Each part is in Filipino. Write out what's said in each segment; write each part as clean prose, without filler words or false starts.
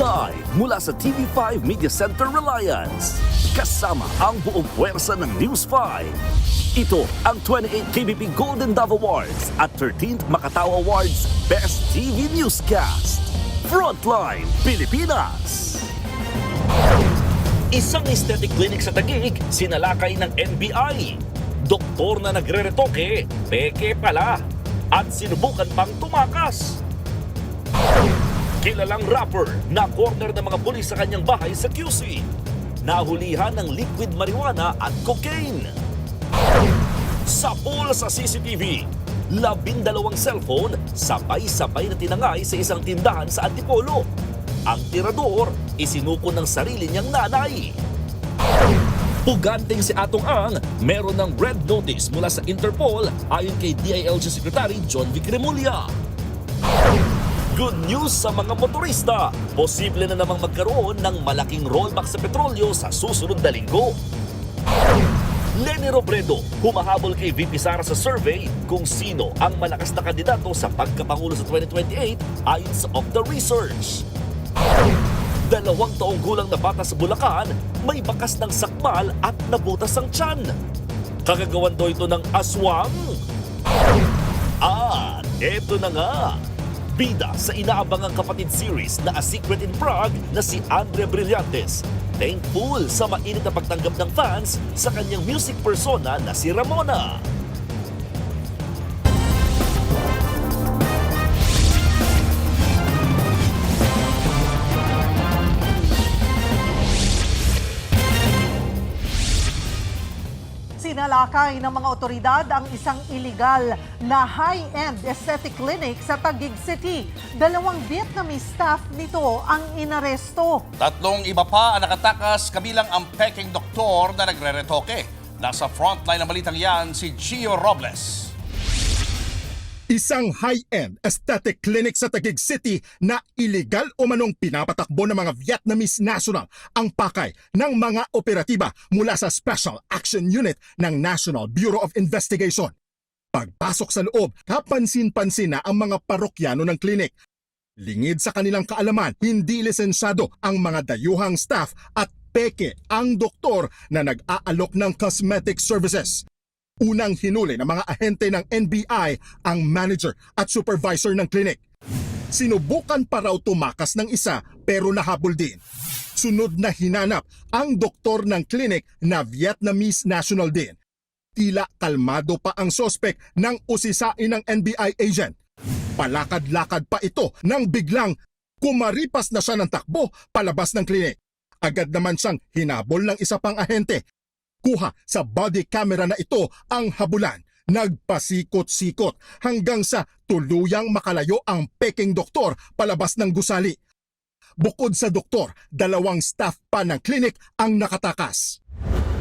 Live mula sa TV5 Media Center Reliance. Kasama ang buong puwersa ng News 5. Ito ang 28th KBP Golden Dove Awards at 13th Makatao Awards Best TV Newscast. Frontline Pilipinas! Isang aesthetic clinic sa Taguig, sinalakay ng NBI. Doktor na nagre-retoke, peke pala. At sinubukan pang tumakas. Kilalang rapper na corner ng mga pulis sa kanyang bahay sa QC. Nahulihan ng liquid marijuana at cocaine. Sa pool sa CCTV, 12 cellphone sabay-sabay na tinangay sa isang tindahan sa Antipolo. Ang tirador, isinuko ng sarili niyang nanay. Puganteng si Atong Ang, meron ng red notice mula sa Interpol ayon kay DILG Secretary John Vic Remulla. Good news sa mga motorista, posible na namang magkaroon ng malaking rollback sa petrolyo sa susunod na linggo. Leni Robredo, humahabol kay VP Sara sa survey kung sino ang malakas na kandidato sa pagkapangulo sa 2028 ayon sa Okta Research. 2 taong gulang na bata sa Bulacan, may bakas ng sakmal at nabutas ang tiyan. Kagagawan daw ito ng aswang. At eto na nga, bida sa inaabangang kapatid series na A Secret in Prague na si Andre Brillantes. Thankful sa mainit na pagtanggap ng fans sa kanyang music persona na si Ramona. Sinalakay ng mga otoridad ang isang iligal na high-end aesthetic clinic sa Taguig City. 2 Vietnamese staff nito ang inaresto. 3 iba pa ang nakatakas kabilang ang peking doktor na nagre-retoke. Nasa frontline ng balitang yan si Gio Robles. Isang high-end aesthetic clinic sa Taguig City na iligal o manong pinapatakbo ng mga Vietnamese national ang pakay ng mga operatiba mula sa Special Action Unit ng National Bureau of Investigation. Pagpasok sa loob, kapansin-pansin na ang mga parokyano ng klinik. Lingid sa kanilang kaalaman, hindi lisensyado ang mga dayuhang staff at peke ang doktor na nag-aalok ng cosmetic services. Unang hinuli ng mga ahente ng NBI ang manager at supervisor ng klinik. Sinubukan pa raw tumakas ng isa pero nahabol din. Sunod na hinanap ang doktor ng klinik na Vietnamese national din. Tila kalmado pa ang sospek nang usisain ng NBI agent. Palakad-lakad pa ito nang biglang kumaripas na siya ng takbo palabas ng klinik. Agad naman siyang hinabol ng isa pang ahente. Kuha sa body camera na ito ang habulan. Nagpasikot-sikot hanggang sa tuluyang makalayo ang peking doktor palabas ng gusali. Bukod sa doktor, 2 staff pa ng klinik ang nakatakas.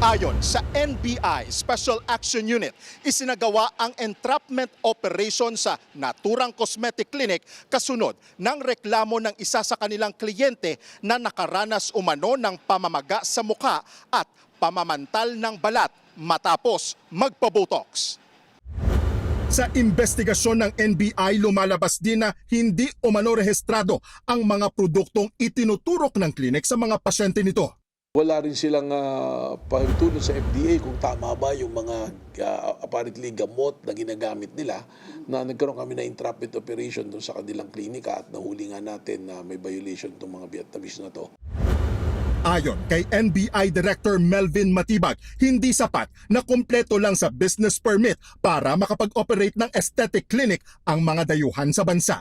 Ayon sa NBI Special Action Unit, isinagawa ang entrapment operation sa naturang cosmetic clinic kasunod ng reklamo ng isa sa kanilang kliyente na nakaranas umano ng pamamaga sa mukha at pamamantal ng balat matapos magpabotox. Sa investigasyon ng NBI, lumalabas din na hindi umano rehistrado ang mga produktong itinuturok ng klinik sa mga pasyente nito. Wala rin silang pahintulot sa FDA kung tama ba yung mga apparently gamot na ginagamit nila na nagkaroon kami na entrapment operation doon sa kanilang klinika at nahuli nga natin na may violation itong mga Vietnamese na to. Ayon kay NBI Director Melvin Matibag, hindi sapat na kumpleto lang sa business permit para makapag-operate ng aesthetic clinic ang mga dayuhan sa bansa.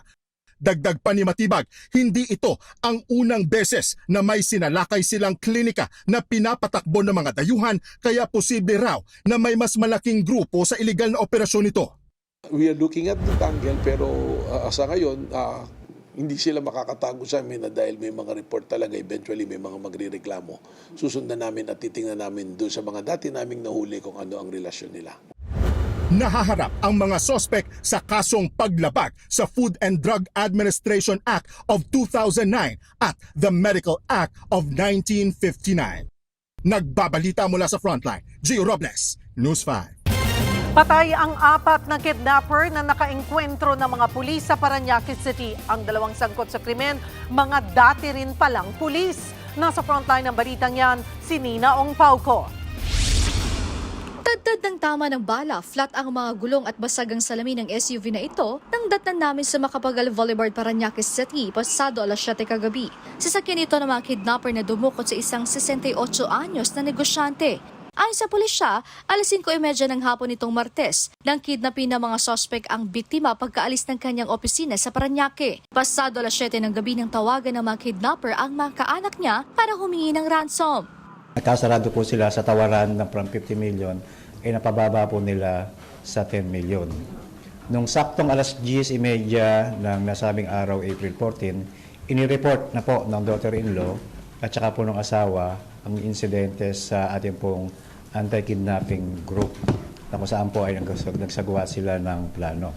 Dagdag pa ni Matibag, hindi ito ang unang beses na may sinalakay silang klinika na pinapatakbo ng mga dayuhan, kaya posible raw na may mas malaking grupo sa iligal na operasyon nito. We are looking at the angle pero sa ngayon hindi sila makakatago sa amin na dahil may mga report talaga, eventually may mga magrereklamo. Susundan namin at titingnan namin doon sa mga dati naming nahuli kung ano ang relasyon nila. Nahaharap ang mga sospek sa kasong paglabag sa Food and Drug Administration Act of 2009 at the Medical Act of 1959. Nagbabalita mula sa Frontline, Gio Robles, News 5. Patay ang 4 na kidnapper na nakaengkwentro ng mga pulis sa Parañaque City. Ang 2 sangkot sa krimen, mga dati rin palang pulis. Nasa frontline ng balitang yan, si Nina Ong Pauco. Tadtad ng tama ng bala, flat ang mga gulong at basag ang salamin ng SUV na ito nang datnan namin sa Macapagal Boulevard, Parañaque City, pasado alas 7 kagabi. Sasakyan ito ng mga kidnapper na dumukot sa isang 68 anyos na negosyante. Ayon sa pulisya, alas 5:30 ng hapon nitong Martes, nang kidnapin ng mga sospek ang biktima pagkaalis ng kanyang opisina sa Parañaque. Pasado alas 7 ng gabi nang tawagan ng mga kidnapper ang mga kaanak niya para humingi ng ransom. Nakasarado po sila sa tawaran ng from 50 million ay napababa po nila sa 10 million. Nung saktong alas 10:30 ng nasabing araw, April 14, inireport na po ng daughter-in-law at saka po ng asawa ang insidente sa ating pong anti-kidnapping group na kung saan po ay nagsagawa sila ng plano.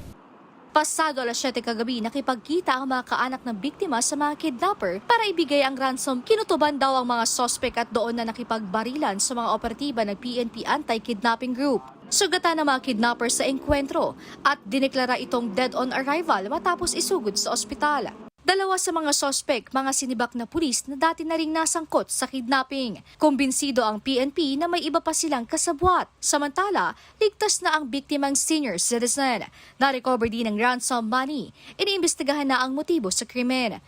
Pasado alas 7 kagabi, nakipagkita ang mga kaanak ng biktima sa mga kidnapper para ibigay ang ransom. Kinutuban daw ang mga sospek at doon na nakipagbarilan sa mga operatiba ng PNP Anti-Kidnapping Group. Sugatan ng mga kidnapper sa engkwentro at dineklara itong dead on arrival matapos isugod sa ospital. 2 sa mga sospek, mga sinibak na pulis na dati na ring nasangkot sa kidnapping. Kumbinsido ang PNP na may iba pa silang kasabwat. Samantala, ligtas na ang biktimang senior citizen. Na-recover din ang ransom money. Iniimbestigahan na ang motibo sa krimen.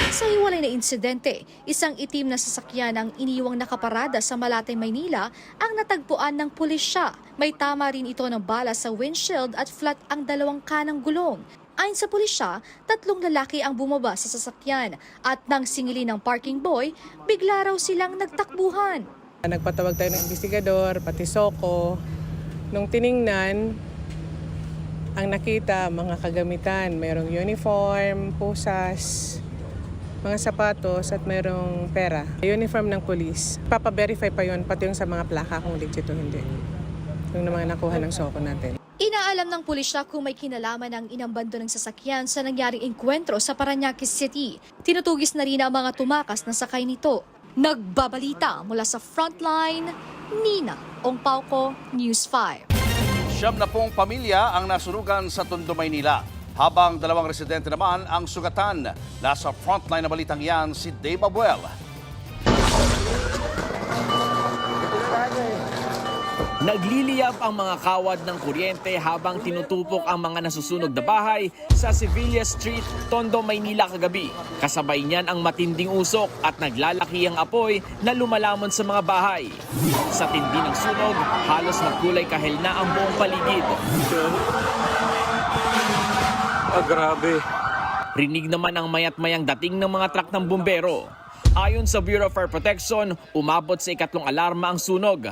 Sa hiwalay na insidente, isang itim na sasakyan ang iniwang nakaparada sa Malate, Maynila ang natagpuan ng pulisya. May tama rin ito ng bala sa windshield at flat ang 2 kanang gulong. Ayon sa pulisya, 3 lalaki ang bumaba sa sasakyan at nang singilin ng parking boy, bigla raw silang nagtakbuhan. Nagpatawag tayo ng investigador, pati Soko. Nung tiningnan, ang nakita, mga kagamitan, mayroong uniform, pusas, mga sapatos at mayroong pera. Uniform ng pulis. Papa-verify pa yun, pati yung sa mga plaka kung legit o hindi. Yung mga nakuha ng Soko natin. Inaalam ng pulisya kung may kinalaman ang inambando ng sasakyan sa nangyaring engkwentro sa Parañaque City. Tinutugis na rin ang mga tumakas na sakay nito. Nagbabalita mula sa Frontline, Nina Ong Pauco, News 5. 70 pamilya ang nasunugan sa Tondo, Maynila. Habang 2 residente naman ang sugatan. Nasa frontline na balitang yan si Dave Abuel. Nagliliyab ang mga kawad ng kuryente habang tinutupok ang mga nasusunog na bahay sa Sevilla Street, Tondo, Maynila kagabi. Kasabay niyan ang matinding usok at naglalaki ang apoy na lumalamon sa mga bahay. Sa tindi ng sunog, halos magkulay kahel na ang buong paligid. Grabe. Rinig naman ang mayat-mayang dating ng mga truck ng bumbero. Ayon sa Bureau of Fire Protection, umabot sa 2nd alarma ang sunog.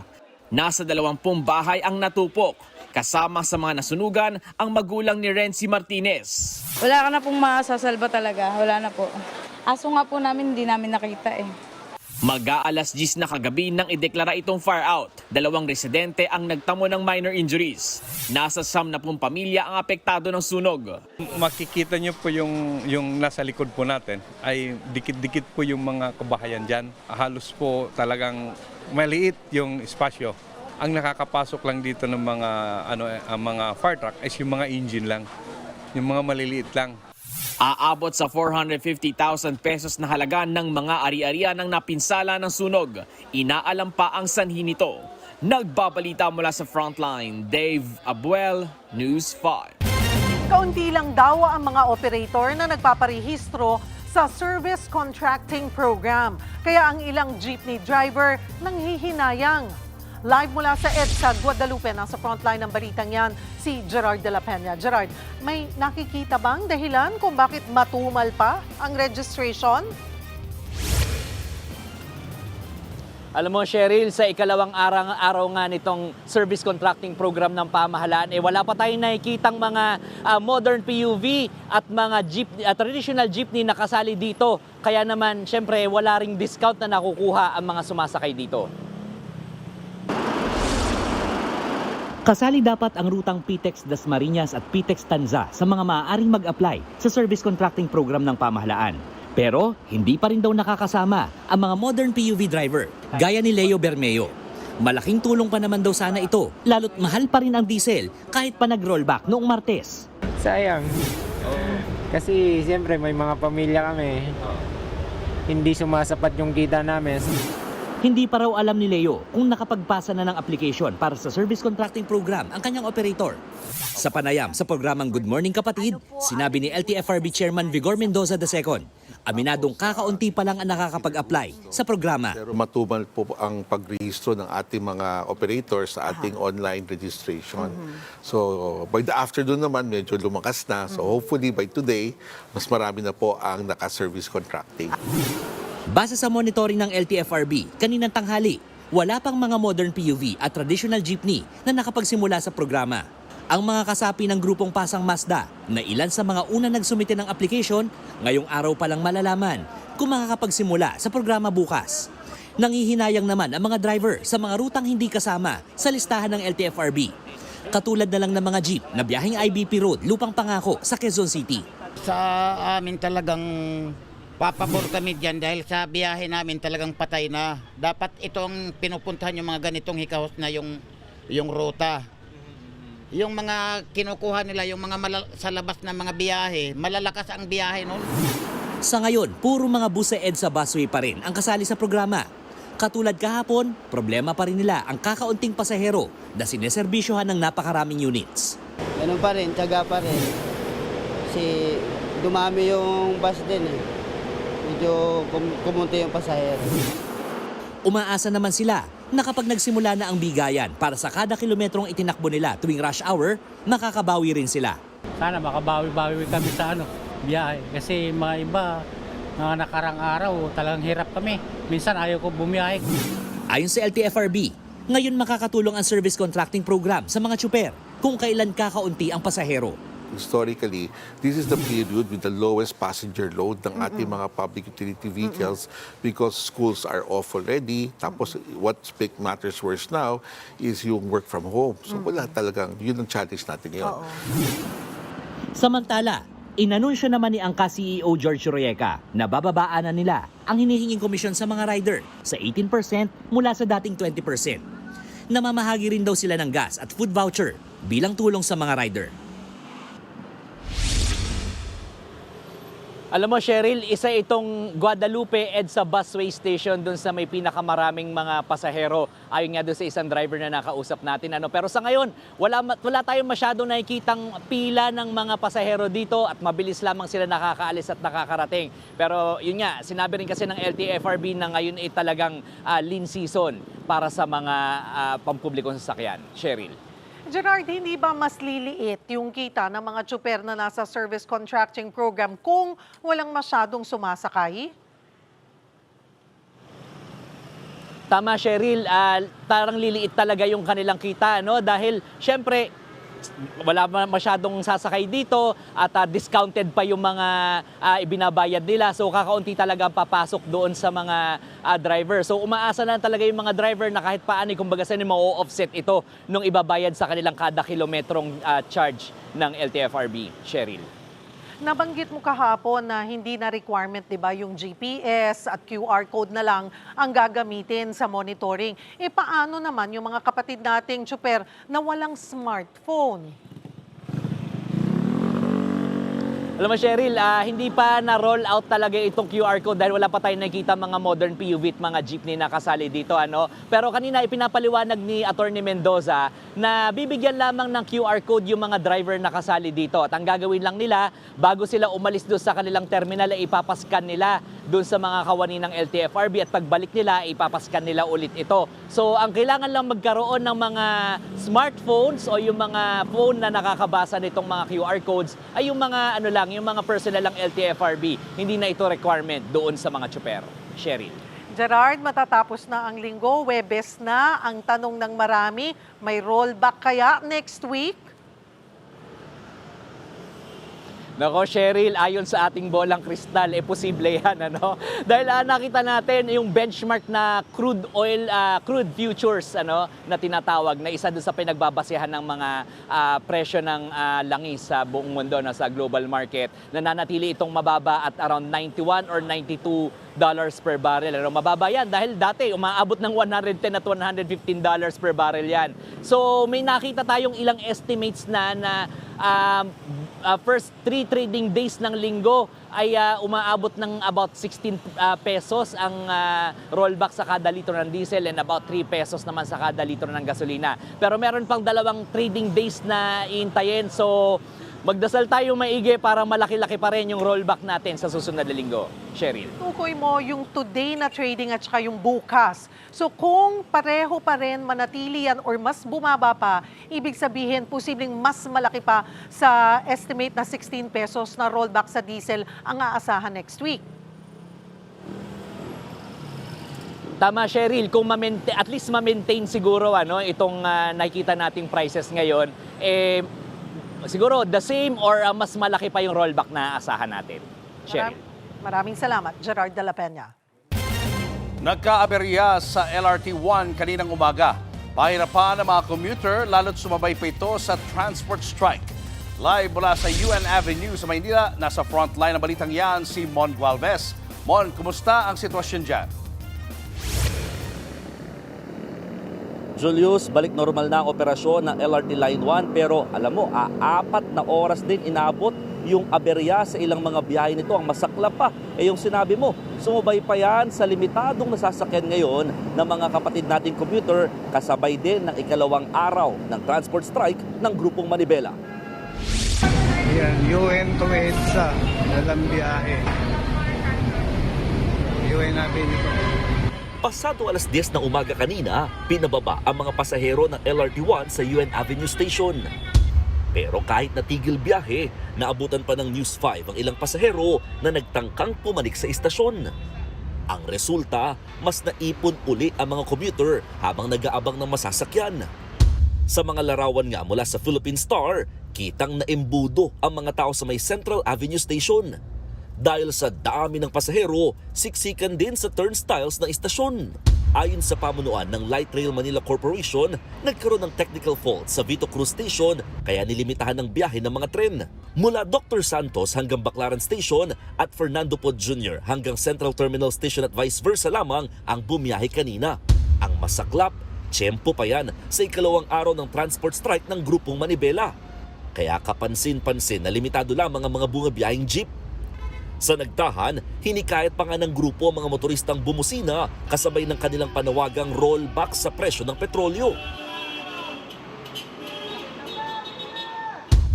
Nasa 20 bahay ang natupok. Kasama sa mga nasunugan ang magulang ni Renzi Martinez. Wala ka na pong masasalba talaga. Wala na po. Aso nga po namin, hindi namin nakita eh. Mag-aalas 10 na kagabi nang ideklara itong fire out. 2 residente ang nagtamo ng minor injuries. Nasa 70 pamilya ang apektado ng sunog. Makikita niyo po yung nasa likod po natin ay dikit-dikit po yung mga kabahayan dyan. Halos po talagang maliit yung espasyo. Ang nakakapasok lang dito ng mga fire truck is yung mga engine lang. Yung mga maliliit lang. Aabot sa 450,000 pesos na halaga ng mga ari-arian ang napinsala ng sunog. Inaalam pa ang sanhi nito. Nagbabalita mula sa Frontline, Dave Abuel, News 5. Kaunti lang daw ang mga operator na nagpaparehistro sa Service Contracting Program. Kaya ang ilang jeepney driver nanghihinayang. Live mula sa EDSA Guadalupe, nasa frontline ng balitang yan, si Gerard de la Peña. Gerard, may nakikita bang dahilan kung bakit matumal pa ang registration? Alam mo, Cheryl, sa ikalawang araw nga nitong service contracting program ng pamahalaan, wala pa tayong nakikitang mga modern PUV at mga traditional jeepney na kasali dito. Kaya naman, syempre, wala ring discount na nakukuha ang mga sumasakay dito. Kasali dapat ang rutang PTEX Dasmariñas at PTEX Tanza sa mga maaaring mag-apply sa service contracting program ng pamahalaan. Pero hindi pa rin daw nakakasama ang mga modern PUV driver gaya ni Leo Bermeo. Malaking tulong pa naman daw sana ito, lalo't mahal pa rin ang diesel kahit pa nag-rollback noong Martes. Sayang. Kasi siyempre may mga pamilya kami. Hindi sumasapat yung kita namin. Hindi pa raw alam ni Leo kung nakapagpasa na ng application para sa service contracting program ang kanyang operator. Sa panayam sa programang Good Morning Kapatid, sinabi ni LTFRB Chairman Vigor Mendoza II, aminadong kakaunti pa lang ang nakakapag-apply sa programa. Pero matubal po ang pagrehistro ng ating mga operators sa ating online registration. So by the afternoon naman, medyo lumakas na. So hopefully by today, mas marami na po ang naka-service contracting. Base sa monitoring ng LTFRB, kaninang tanghali, wala pang mga modern PUV at traditional jeepney na nakapagsimula sa programa. Ang mga kasapi ng grupong Pasang Mazda na ilan sa mga una nagsumite ng application, ngayong araw pa lang malalaman kung makakapagsimula sa programa bukas. Nangihinayang naman ang mga driver sa mga rutang hindi kasama sa listahan ng LTFRB. Katulad na lang ng mga jeep na biyaheng IBP Road, Lupang Pangako sa Quezon City. Sa amin talagang papabor kami dyan dahil sa biyahe namin talagang patay na. Dapat itong pinupuntahan yung mga ganitong hikahos na yung ruta. Yung mga kinukuha nila, yung mga sa labas na mga biyahe, malalakas ang biyahe nun. Sa ngayon, puro mga bus sa EDSA busway pa rin ang kasali sa programa. Katulad kahapon, problema pa rin nila ang kakaunting pasahero na sineserbisyohan ng napakaraming units. Ganun pa rin, tiyaga pa rin. Kasi dumami yung bus din eh. Medyo kumunti yung pasahero. Umaasa naman sila na kapag nagsimula na ang bigayan para sa kada kilometrong itinakbo nila tuwing rush hour, makakabawi rin sila. Sana makabawi-bawi kami sa biyahe. Kasi mga iba, mga nakarang araw, talagang hirap kami. Minsan ayaw ko bumiyahe. Ayon sa LTFRB, ngayon makakatulong ang service contracting program sa mga tsuper kung kailan kakaunti ang pasahero. Historically, this is the period with the lowest passenger load ng ating mga public utility vehicles because schools are off already. Tapos what matters worse now is yung work from home. So wala talagang, yun ang challenge natin ngayon. Samantala, inanunsyo naman ni Angka CEO George Royeca na bababaan na nila ang hinihinging komisyon sa mga rider sa 18% mula sa dating 20%. Namamahagi rin daw sila ng gas at food voucher bilang tulong sa mga rider. Alam mo, Cheryl, isa itong Guadalupe EDSA busway station dun sa may pinakamaraming mga pasahero. Ayon nga dun sa isang driver na nakausap natin. Pero sa ngayon, wala tayong masyadong nakikitang pila ng mga pasahero dito at mabilis lamang sila nakakaalis at nakakarating. Pero yun nga, sinabi rin kasi ng LTFRB na ngayon ay talagang lean season para sa mga pampublikong sasakyan. Cheryl. Gerard, hindi ba mas liliit yung kita ng mga tsuper na nasa service contracting program kung walang masyadong sumasakay? Tama, Cheryl. Tarang liliit talaga yung kanilang kita, no? Dahil, syempre, wala masyadong sasakay dito at discounted pa yung mga ibinabayad nila. So, kakaunti talaga papasok doon sa mga driver. So, umaasa na talaga yung mga driver na kahit paano, kumbaga saan ma-offset ito nung ibabayad sa kanilang kada kilometrong charge ng LTFRB. Cheryl. Nabanggit mo kahapon na hindi na requirement, di ba, yung GPS at QR code na lang ang gagamitin sa monitoring. Paano naman yung mga kapatid nating tsuper na walang smartphone? Alam mo, Cheryl, hindi pa na-roll out talaga itong QR code dahil wala pa tayong nakikita mga modern PUV at mga jeepney na kasali dito. Pero kanina ipinapaliwanag ni Atty. Mendoza na bibigyan lamang ng QR code yung mga driver na kasali dito. At ang gagawin lang nila, bago sila umalis doon sa kanilang terminal, ipapascan nila doon sa mga kawani ng LTFRB at pagbalik nila, ipapascan nila ulit ito. So ang kailangan lang magkaroon ng mga smartphones o yung mga phone na nakakabasa nitong mga QR codes ay yung mga yung mga personal lang LTFRB. Hindi na ito requirement doon sa mga tsuper. Cheryl. Gerard, matatapos na ang linggo, Webes na. Ang tanong ng marami, may rollback kaya next week? Nako, Cheryl, ayon sa ating bolang kristal, posible yan, ano? Dahil nakita natin yung benchmark na crude oil, crude futures, ano, na tinatawag, na isa doon sa pinagbabasehan ng mga presyo ng langis sa buong mundo, na sa global market. Nananatili itong mababa at around 91 or 92 dollars per barrel. Ano, mababa yan dahil dati umaabot ng 110 at 115 dollars per barrel yan. So may nakita tayong ilang estimates na first 3 trading days ng linggo ay umaabot ng about 16 pesos ang rollback sa kada litro ng diesel and about 3 pesos naman sa kada litro ng gasolina. Pero meron pang 2 trading days na iintayin. So magdasal tayo maigi para malaki-laki pa rin yung rollback natin sa susunod na linggo. Cheryl. Tukoy mo yung today na trading at saka yung bukas. So kung pareho pa rin manatili yan or mas bumaba pa, ibig sabihin posibleng mas malaki pa sa estimate na 16 pesos na rollback sa diesel ang aasahan next week. Tama, Cheryl, kung at least ma-maintain siguro itong nakikita nating prices ngayon, siguro the same or mas malaki pa yung rollback na aasahan natin. Cheryl. Maraming salamat, Gerard de la Peña. Nagkaaberya sa LRT-1 kaninang umaga. Pahirapan ang mga commuter lalo't sumabay pa ito sa transport strike. Live mula sa UN Avenue sa Maynila, nasa frontline ng balitang yan si Mon Gualvez. Mon, kumusta ang sitwasyon dyan? Julius, balik normal na ang operasyon ng LRT Line 1 pero alam mo, 4 na oras din inabot yung aberya sa ilang mga biyahe nito. Ang masaklap pa, yung sinabi mo, sumabay pa yan sa limitadong nasasakyan ngayon ng mga kapatid nating commuter kasabay din ng ikalawang araw ng transport strike ng Grupong Manibela. Yan, UN to EDSA, dalang biyahe. UN natin ito. Pasado alas 10 ng umaga kanina, pinababa ang mga pasahero ng LRT-1 sa UN Avenue Station. Pero kahit natigil biyahe, naabutan pa ng News 5 ang ilang pasahero na nagtangkang pumanik sa istasyon. Ang resulta, mas naipon uli ang mga commuter habang nag-aabang ng masasakyan. Sa mga larawan nga mula sa Philippine Star, kitang naembudo ang mga tao sa may Central Avenue Station. Dahil sa dami ng pasahero, siksikan din sa turnstiles ng istasyon. Ayon sa pamunuan ng Light Rail Manila Corporation, nagkaroon ng technical fault sa Vito Cruz Station kaya nilimitahan ng biyahe ng mga tren. Mula Dr. Santos hanggang Baclaran Station at Fernando Po Jr. hanggang Central Terminal Station at vice versa lamang ang bumiyahe kanina. Ang masaklap, tiyempo pa yan sa ikalawang araw ng transport strike ng Grupong Manibela. Kaya kapansin-pansin na limitado lamang ang mga bumabiyaheng jeep. Sa nagtahan, hinikayat pa nga ng grupo ang mga motoristang bumusina kasabay ng kanilang panawagang rollback sa presyo ng petrolyo.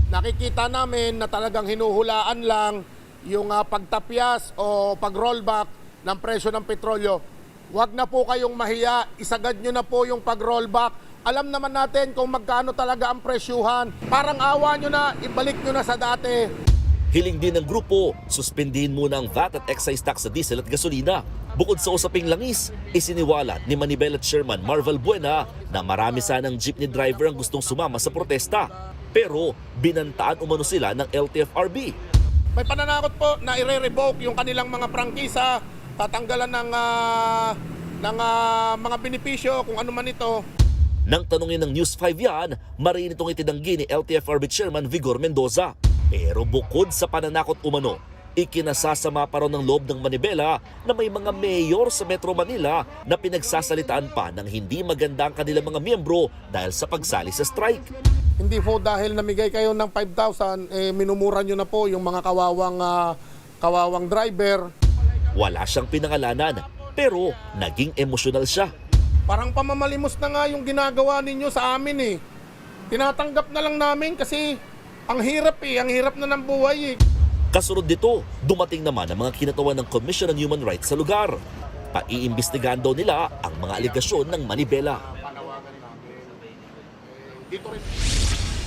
Nakikita namin na talagang hinuhulaan lang yung pagtapyas o pag-rollback ng presyo ng petrolyo. Huwag na po kayong mahiya, isagad nyo na po yung pag-rollback. Alam naman natin kung magkano talaga ang presyuhan. Parang awa nyo na, ibalik nyo na sa dati. Hiling din ng grupo, suspindihin muna ang VAT at excise tax sa diesel at gasolina. Bukod sa usaping langis, isiniwalat ni Manibela Chairman Marvel Buena na marami sanang jeepney driver ang gustong sumama sa protesta. Pero binantaan umano sila ng LTFRB. May pananakot po na i-revoke yung kanilang mga prangkisa, tatanggalan ng mga benepisyo kung ano man ito. Nang tanungin ng News 5 yan, mariin itong itinanggi ni LTFRB Chairman Vigor Mendoza. Pero bukod sa pananakot umano, ikinasasama pa raw ng loob ng Manibela na may mga mayor sa Metro Manila na pinagsasalitaan pa ng hindi maganda ang kanilang mga miyembro dahil sa pagsali sa strike. Hindi po dahil namigay kayo ng 5,000, minumura nyo na po yung mga kawawang driver. Wala siyang pinangalanan, pero naging emosyonal siya. Parang pamamalimos na nga yung ginagawa ninyo sa amin . Tinatanggap na lang namin kasi ang hirap na ng buhay . Kasunod dito, dumating naman ang mga kinatawan ng Commission on Human Rights sa lugar. Paiimbestigahan daw nila ang mga aligasyon ng Manibela.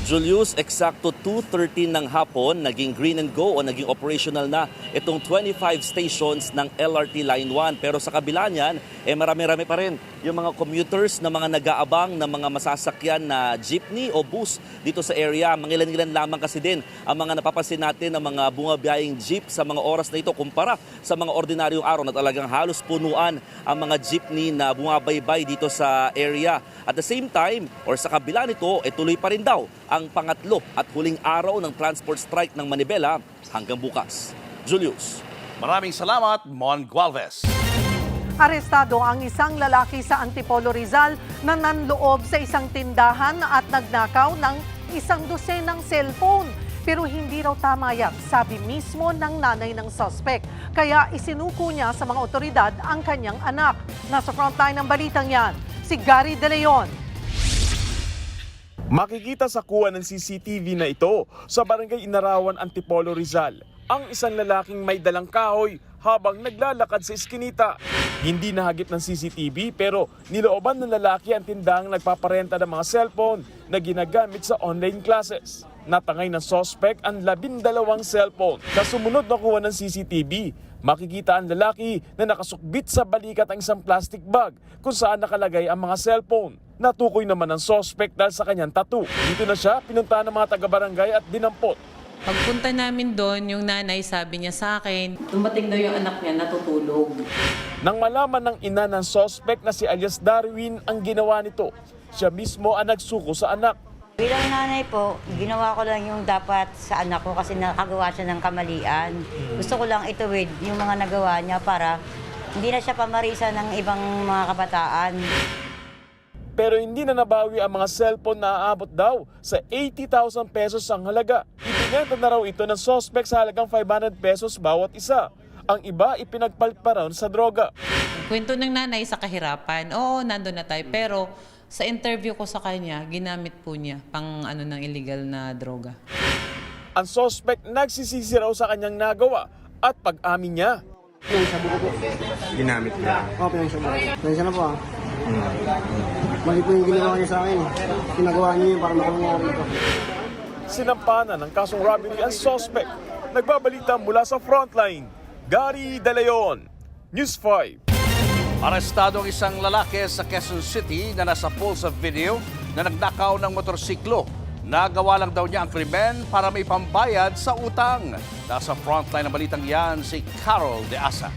Julius, eksakto 2:13 ng hapon, naging green and go o naging operational na itong 25 stations ng LRT Line 1. Pero sa kabila niyan, marami-rami pa rin yung mga commuters na mga nag-aabang na mga masasakyan na jeepney o bus dito sa area. Mga ilan-ilan lamang kasi din ang mga napapansin natin ng mga bumabiyahing jeep sa mga oras na ito kumpara sa mga ordinaryong araw na talagang halos punuan ang mga jeepney na bumabaybay dito sa area. At the same time, or sa kabila nito, tuloy pa rin daw ang pangatlo at huling araw ng transport strike ng Manibela hanggang bukas. Julius. Maraming salamat, Mon Gualvez. Arestado ang isang lalaki sa Antipolo, Rizal na nanloob sa isang tindahan at nagnakaw ng 12 cellphone. Pero hindi raw tama yan, sabi mismo ng nanay ng suspect. Kaya isinuko niya sa mga otoridad ang kanyang anak. Nasa frontline ng balitang yan, si Gary De Leon. Makikita sa kuha ng CCTV na ito sa Barangay Inarawan, Antipolo, Rizal ang isang lalaking may dalang kahoy habang naglalakad sa iskinita. Hindi nahagip ng CCTV pero nilooban ng lalaki ang tindahang nagpaparenta ng mga cellphone na ginagamit sa online classes. Natangay ng suspect ang 12 cellphone. Sa sumunod na kuha ng CCTV, makikita ang lalaki na nakasukbit sa balikat ang isang plastic bag kung saan nakalagay ang mga cellphone. Natukoy naman ang suspect dahil sa kanyang tattoo. Dito na siya pinuntahan ng mga taga-barangay at dinampot. Pagpunta namin doon, yung nanay sabi niya sa akin, dumating daw yung anak niya natutulog. Nang malaman ng ina ng suspect na si alias Darwin ang ginawa nito, siya mismo ang nagsuko sa anak. Bilang nanay po, ginawa ko lang yung dapat sa anak ko kasi nakagawa siya ng kamalian. Gusto ko lang ituwid yung mga nagawa niya para hindi na siya pamarisa ng ibang mga kabataan. Pero hindi na nabawi ang mga cellphone na aabot daw sa 80,000 pesos ang halaga. Ibinenta na raw ito ng suspect sa halagang 500 pesos bawat isa. Ang iba ipinagpalit pa raw sa droga. Kwento ng nanay sa kahirapan, oo, nandun na tayo. Pero sa interview ko sa kanya, ginamit po niya pang ng illegal na droga. Ang suspect nagsisisi raw sa kanyang nagawa at pag-amin niya. Pinagsabi ko po. Ginamit niya? Oo, pinagsabi ko. Pinagsabi na po ah. Mali po yung ginawa niya sa akin. Pinagawa niya yun para makamangari ito. Sinampanan ng kasong robbery ang suspect. Nagbabalita mula sa frontline. Gary De Leon, News 5. Arestado ang isang lalaki sa Quezon City na nasa pool sa video na nagnakaw ng motorsiklo. Nagawa lang daw niya ang krimen para may pambayad sa utang. Nasa frontline ng balitang yan si Carol De Asa.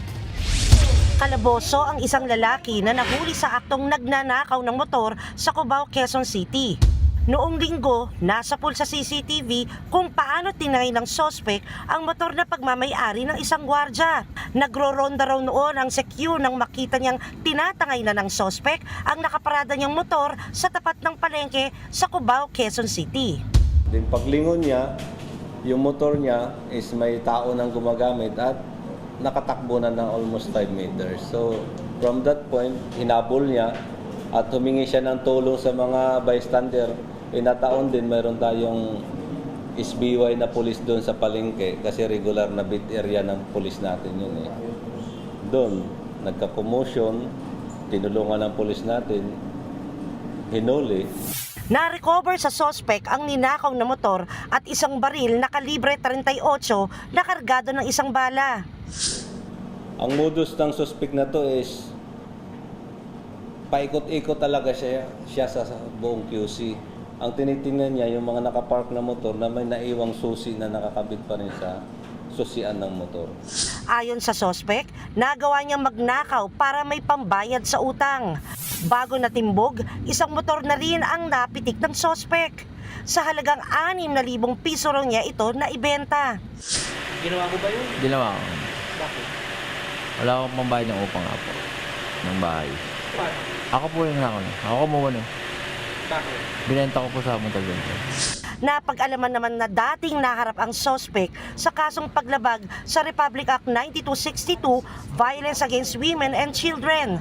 Kalaboso ang isang lalaki na nahuli sa aktong nagnanakaw ng motor sa Cubao, Quezon City. Noong linggo, nasa pool sa CCTV kung paano tinangay ng sospek ang motor na pagmamay-ari ng isang gwardya. Nagro-ronda raw noon ang CQ nang makita niyang tinatangay na ng sospek ang nakaparada niyang motor sa tapat ng palengke sa Cubao, Quezon City. Din paglingon niya, yung motor niya is may tao nang gumagamit at nakatakbo na ng almost 5 meters. So from that point, hinabol niya at humingi siya ng tulong sa mga bystander. Inataon din mayroon tayong SBY na pulis doon sa palengke kasi regular na beat area ng pulis natin yun eh. Doon, nagka-commotion, tinulungan ng pulis natin, hinuli. Na-recover sa sospek ang ninakaw na motor at isang baril na kalibre 38 na kargado ng isang bala. Ang modus ng suspect na to is paikot-ikot talaga siya sa buong QC. Ang tinitingnan niya yung mga nakapark na motor na may naiwang susi na nakakabit pa rin sa susian ng motor. Ayon sa sospek, nagawa niyang magnakaw para may pambayad sa utang. Bago natimbog, isang motor na rin ang napitik ng sospek. Sa halagang 6,000 piso raw niya ito na ibenta. Ginawa ko ba yun? Ginawa ko. Bakit? Wala akong pambayad ng upang nga po. Ng bahay. Paano? Ako po yung nako. Ako kumuha nun. Bakit? Binenta ko po sa Montalbento. Napag-alaman naman na dating naharap ang sospek sa kasong paglabag sa Republic Act 9262, Violence Against Women and Children.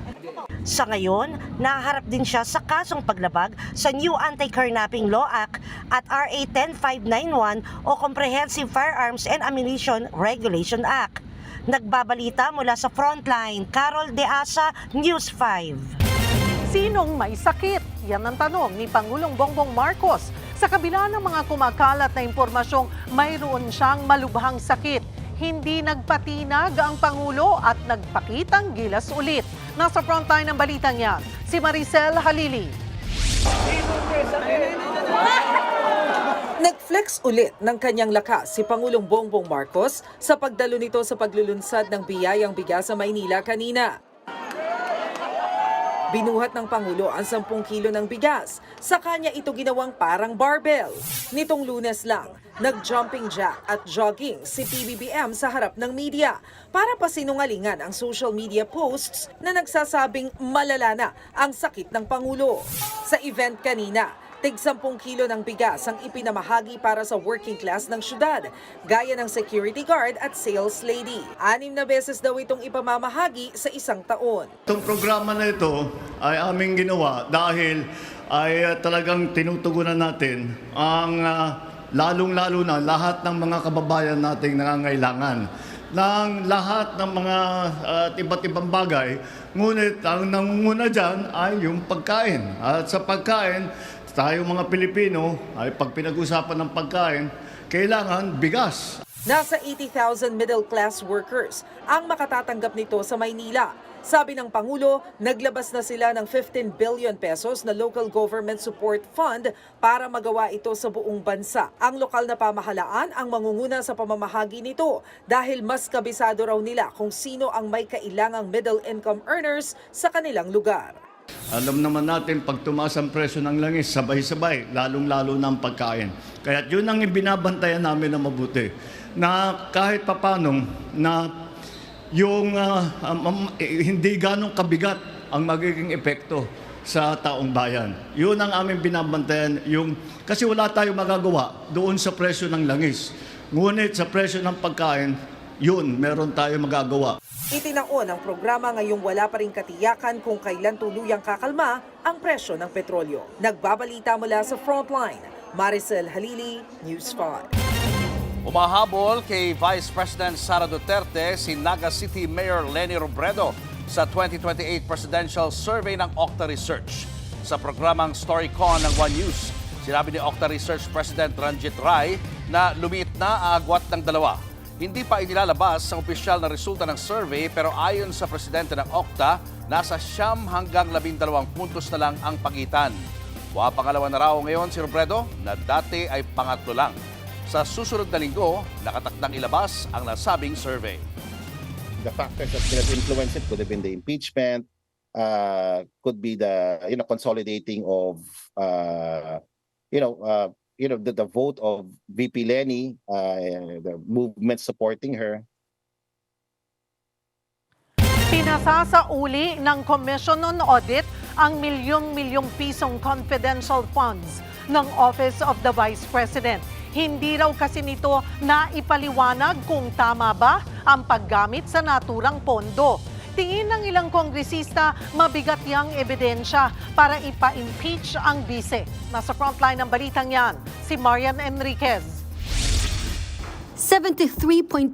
Sa ngayon, naharap din siya sa kasong paglabag sa New Anti-Carnapping Law Act at RA 10591 o Comprehensive Firearms and Ammunition Regulation Act. Nagbabalita mula sa Frontline, Carol De Asa, News 5. Sinong may sakit? Yan ang tanong ni Pangulong Bongbong Marcos. Sa kabila ng mga kumakalat na impormasyong mayroon siyang malubhang sakit, hindi nagpatinag ang Pangulo at nagpakitang gilas ulit. Nasa frontline ng balitang yan, si Maricel Halili. Nag-flex ulit ng kanyang lakas si Pangulong Bongbong Marcos sa pagdalo nito sa paglulunsad ng biyayang bigas sa Maynila kanina. Binuhat ng Pangulo ang 10 kilo ng bigas. Sa kanya ito ginawang parang barbell. Nitong Lunes lang, nag-jumping jack at jogging si PBBM sa harap ng media para pasinungalingan ang social media posts na nagsasabing malala na ang sakit ng Pangulo. Sa event kanina, tig 10 kilo ng bigas ang ipinamahagi para sa working class ng syudad, gaya ng security guard at sales lady. 6 na beses daw itong ipamamahagi sa isang taon. Itong programa na ito ay aming ginawa dahil ay talagang tinutugunan natin ang lalong-lalo na lahat ng mga kababayan nating nangangailangan ng lahat ng mga iba't ibang bagay. Ngunit ang nangunguna dyan ay yung pagkain. At sa pagkain, tayo mga Pilipino ay pag pinag-usapan ng pagkain, kailangan bigas. Nasa 80,000 middle-class workers ang makatatanggap nito sa Maynila. Sabi ng Pangulo, naglabas na sila ng 15 billion pesos na Local Government Support Fund para magawa ito sa buong bansa. Ang lokal na pamahalaan ang mangunguna sa pamamahagi nito dahil mas kabisado raw nila kung sino ang may kailangang middle-income earners sa kanilang lugar. Alam naman natin, pag tumaas ang presyo ng langis, sabay-sabay, lalong-lalo na ang pagkain. Kaya yun ang ibinabantayan namin na mabuti. Na kahit papano, na yung hindi ganong kabigat ang magiging epekto sa taong bayan. Yun ang aming binabantayan. Kasi wala tayong magagawa doon sa presyo ng langis. Ngunit sa presyo ng pagkain, yun, meron tayong magagawa. Itinaon ang programa ngayong wala pa ring katiyakan kung kailan tuluyang kakalma ang presyo ng petrolyo. Nagbabalita mula sa Frontline, Maricel Halili, News 5. Umahabol kay Vice President Sara Duterte si Naga City Mayor Leni Robredo sa 2028 Presidential Survey ng Octa Research. Sa programang StoryCon ng One News, sinabi ni Octa Research President Ranjit Rai na lumiit na ang agwat ng dalawa. Hindi pa inilalabas ang opisyal na resulta ng survey pero ayon sa presidente ng Octa, nasa 9 hanggang 12 puntos na lang ang pagitan. Pangalawa na raw ngayon si Robredo na dati ay pangatlo lang. Sa susunod na linggo, nakatakdang ilabas ang nasabing survey. The factors that could have influenced it could have been the impeachment, could be the consolidating of the vote of VP Leni, the movement supporting her. Pinasa sa uli ng Commission on Audit ang milyong-milyong pisong confidential funds ng Office of the Vice President. Hindi raw kasi nito naipaliwanag kung tama ba ang paggamit sa naturang pondo. Tingin ng ilang kongresista, mabigat yang ebidensya para ipa-impeach ang bise. Nasa frontline ng balitang yan, si Marian Enriquez. 73.287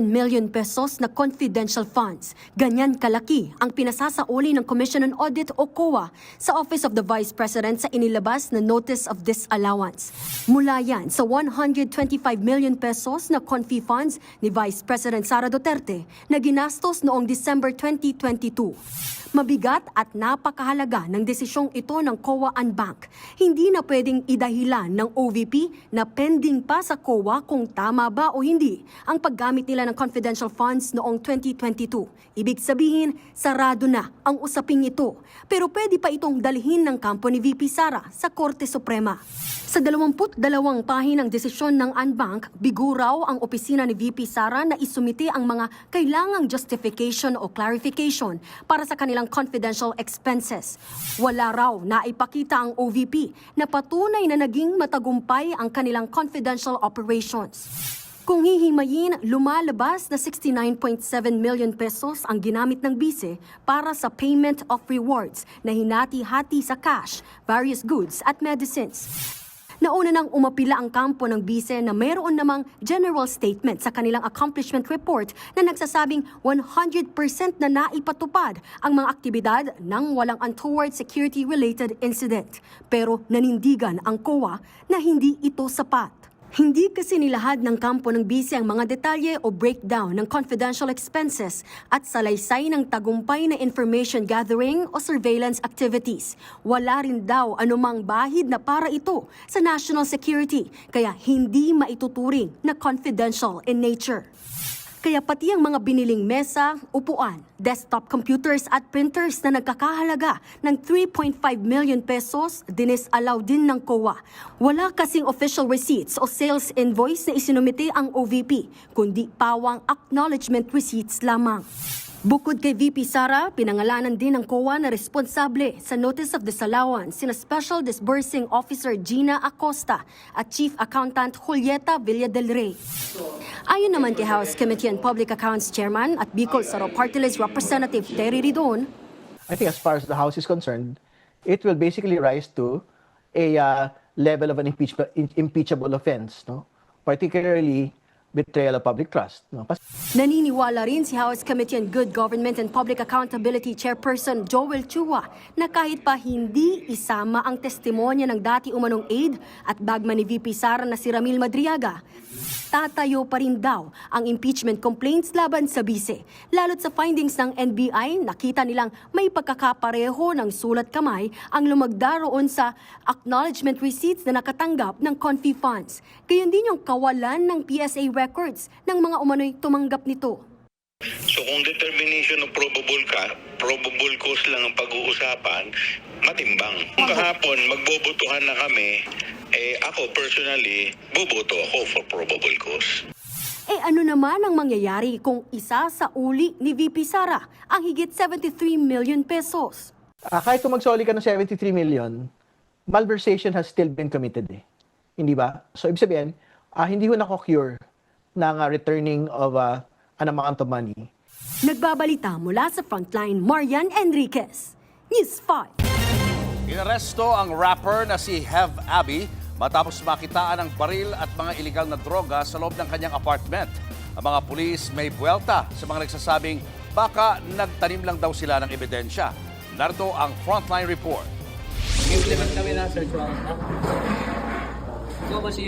million pesos na confidential funds. Ganyan kalaki ang pinasasauli ng Commission on Audit o COA sa Office of the Vice President sa inilabas na Notice of Disallowance. Mula yan sa 125 million pesos na confi funds ni Vice President Sara Duterte na ginastos noong December 2022. Mabigat at napakahalaga ng desisyong ito ng COA and Bank. Hindi na pwedeng idahilan ng OVP na pending pa sa COA kung tama ba o hindi ang paggamit nila ng confidential funds noong 2022. Ibig sabihin, sarado na ang usaping ito. Pero pwede pa itong dalhin ng kampo ni VP Sara sa Korte Suprema. Sa 22 pahinang desisyon ng Anbank, bigo raw ang opisina ni VP Sara na isumite ang mga kailangang justification o clarification para sa kanilang confidential expenses. Wala raw na ipakita ang OVP na patunay na naging matagumpay ang kanilang confidential operations. Kung hihimayin, lumalabas na 69.7 million pesos ang ginamit ng bise para sa payment of rewards na hinati-hati sa cash, various goods at medicines. Nauna nang umapila ang kampo ng bise na mayroon namang general statement sa kanilang accomplishment report na nagsasabing 100% na naipatupad ang mga aktibidad ng walang untoward security-related incident. Pero nanindigan ang COA na hindi ito sapat. Hindi kasi nilahad ng kampo ng bise ang mga detalye o breakdown ng confidential expenses at salaysay ng tagumpay na information gathering o surveillance activities. Wala rin daw anumang bahid na para ito sa national security, kaya hindi maituturing na confidential in nature. Kaya pati ang mga biniling mesa, upuan, desktop computers at printers na nagkakahalaga ng 3.5 million pesos dinis-allow din ng COA. Wala kasing official receipts o sales invoice na isinumite ang OVP, kundi pawang acknowledgement receipts lamang. Bukod kay VP Sara, pinangalanan din ng COA na responsable sa Notice of Disallowance sina Special Disbursing Officer Gina Acosta at Chief Accountant Julieta Villa del Rey. Ayon naman kay House Committee on Public Accounts Chairman at Bicol Saro Party List Representative Terry Ridon, I think as far as the House is concerned, it will basically rise to a level of an impeachable offense, no? Particularly betrayal of public trust. No? naniniwala rin si House Committee on Good Government and Public Accountability Chairperson Joel Chua na kahit pa hindi isama ang testimonya ng dati umanong aide at bagman ni VP Sara na si Ramil Madriaga, tatayo pa rin daw ang impeachment complaints laban sa bise. Lalo't sa findings ng NBI, nakita nilang may pagkakapareho ng sulat kamay ang lumagda roon sa acknowledgement receipts na nakatanggap ng Confi funds. Gayon din yung kawalan ng PSA records ng mga umano'y tumanggap nito. So kung determination of probable cause lang ang pag-uusapan, matimbang. Kahapon, magbobotohan na kami, ako personally, boboto ako for probable cause. Ano naman ang mangyayari kung isa sa uli ni VP Sara ang higit 73 million pesos? Kahit kung magsoli ka ng 73 million, malversation has still been committed. Hindi ba? So ibig sabihin, hindi ho nako-cure ng returning of an amount of money. Nagbabalita mula sa Frontline, Marian Enriquez, News 5. Inaresto ang rapper na si Hev Abby matapos makitaan ng baril at mga iligal na droga sa loob ng kanyang apartment. Ang mga pulis may buwelta sa mga nagsasabing baka nagtanim lang daw sila ng ebidensya. Narito ang Frontline Report. Implement kami ng search warrant na. Ikaw ba si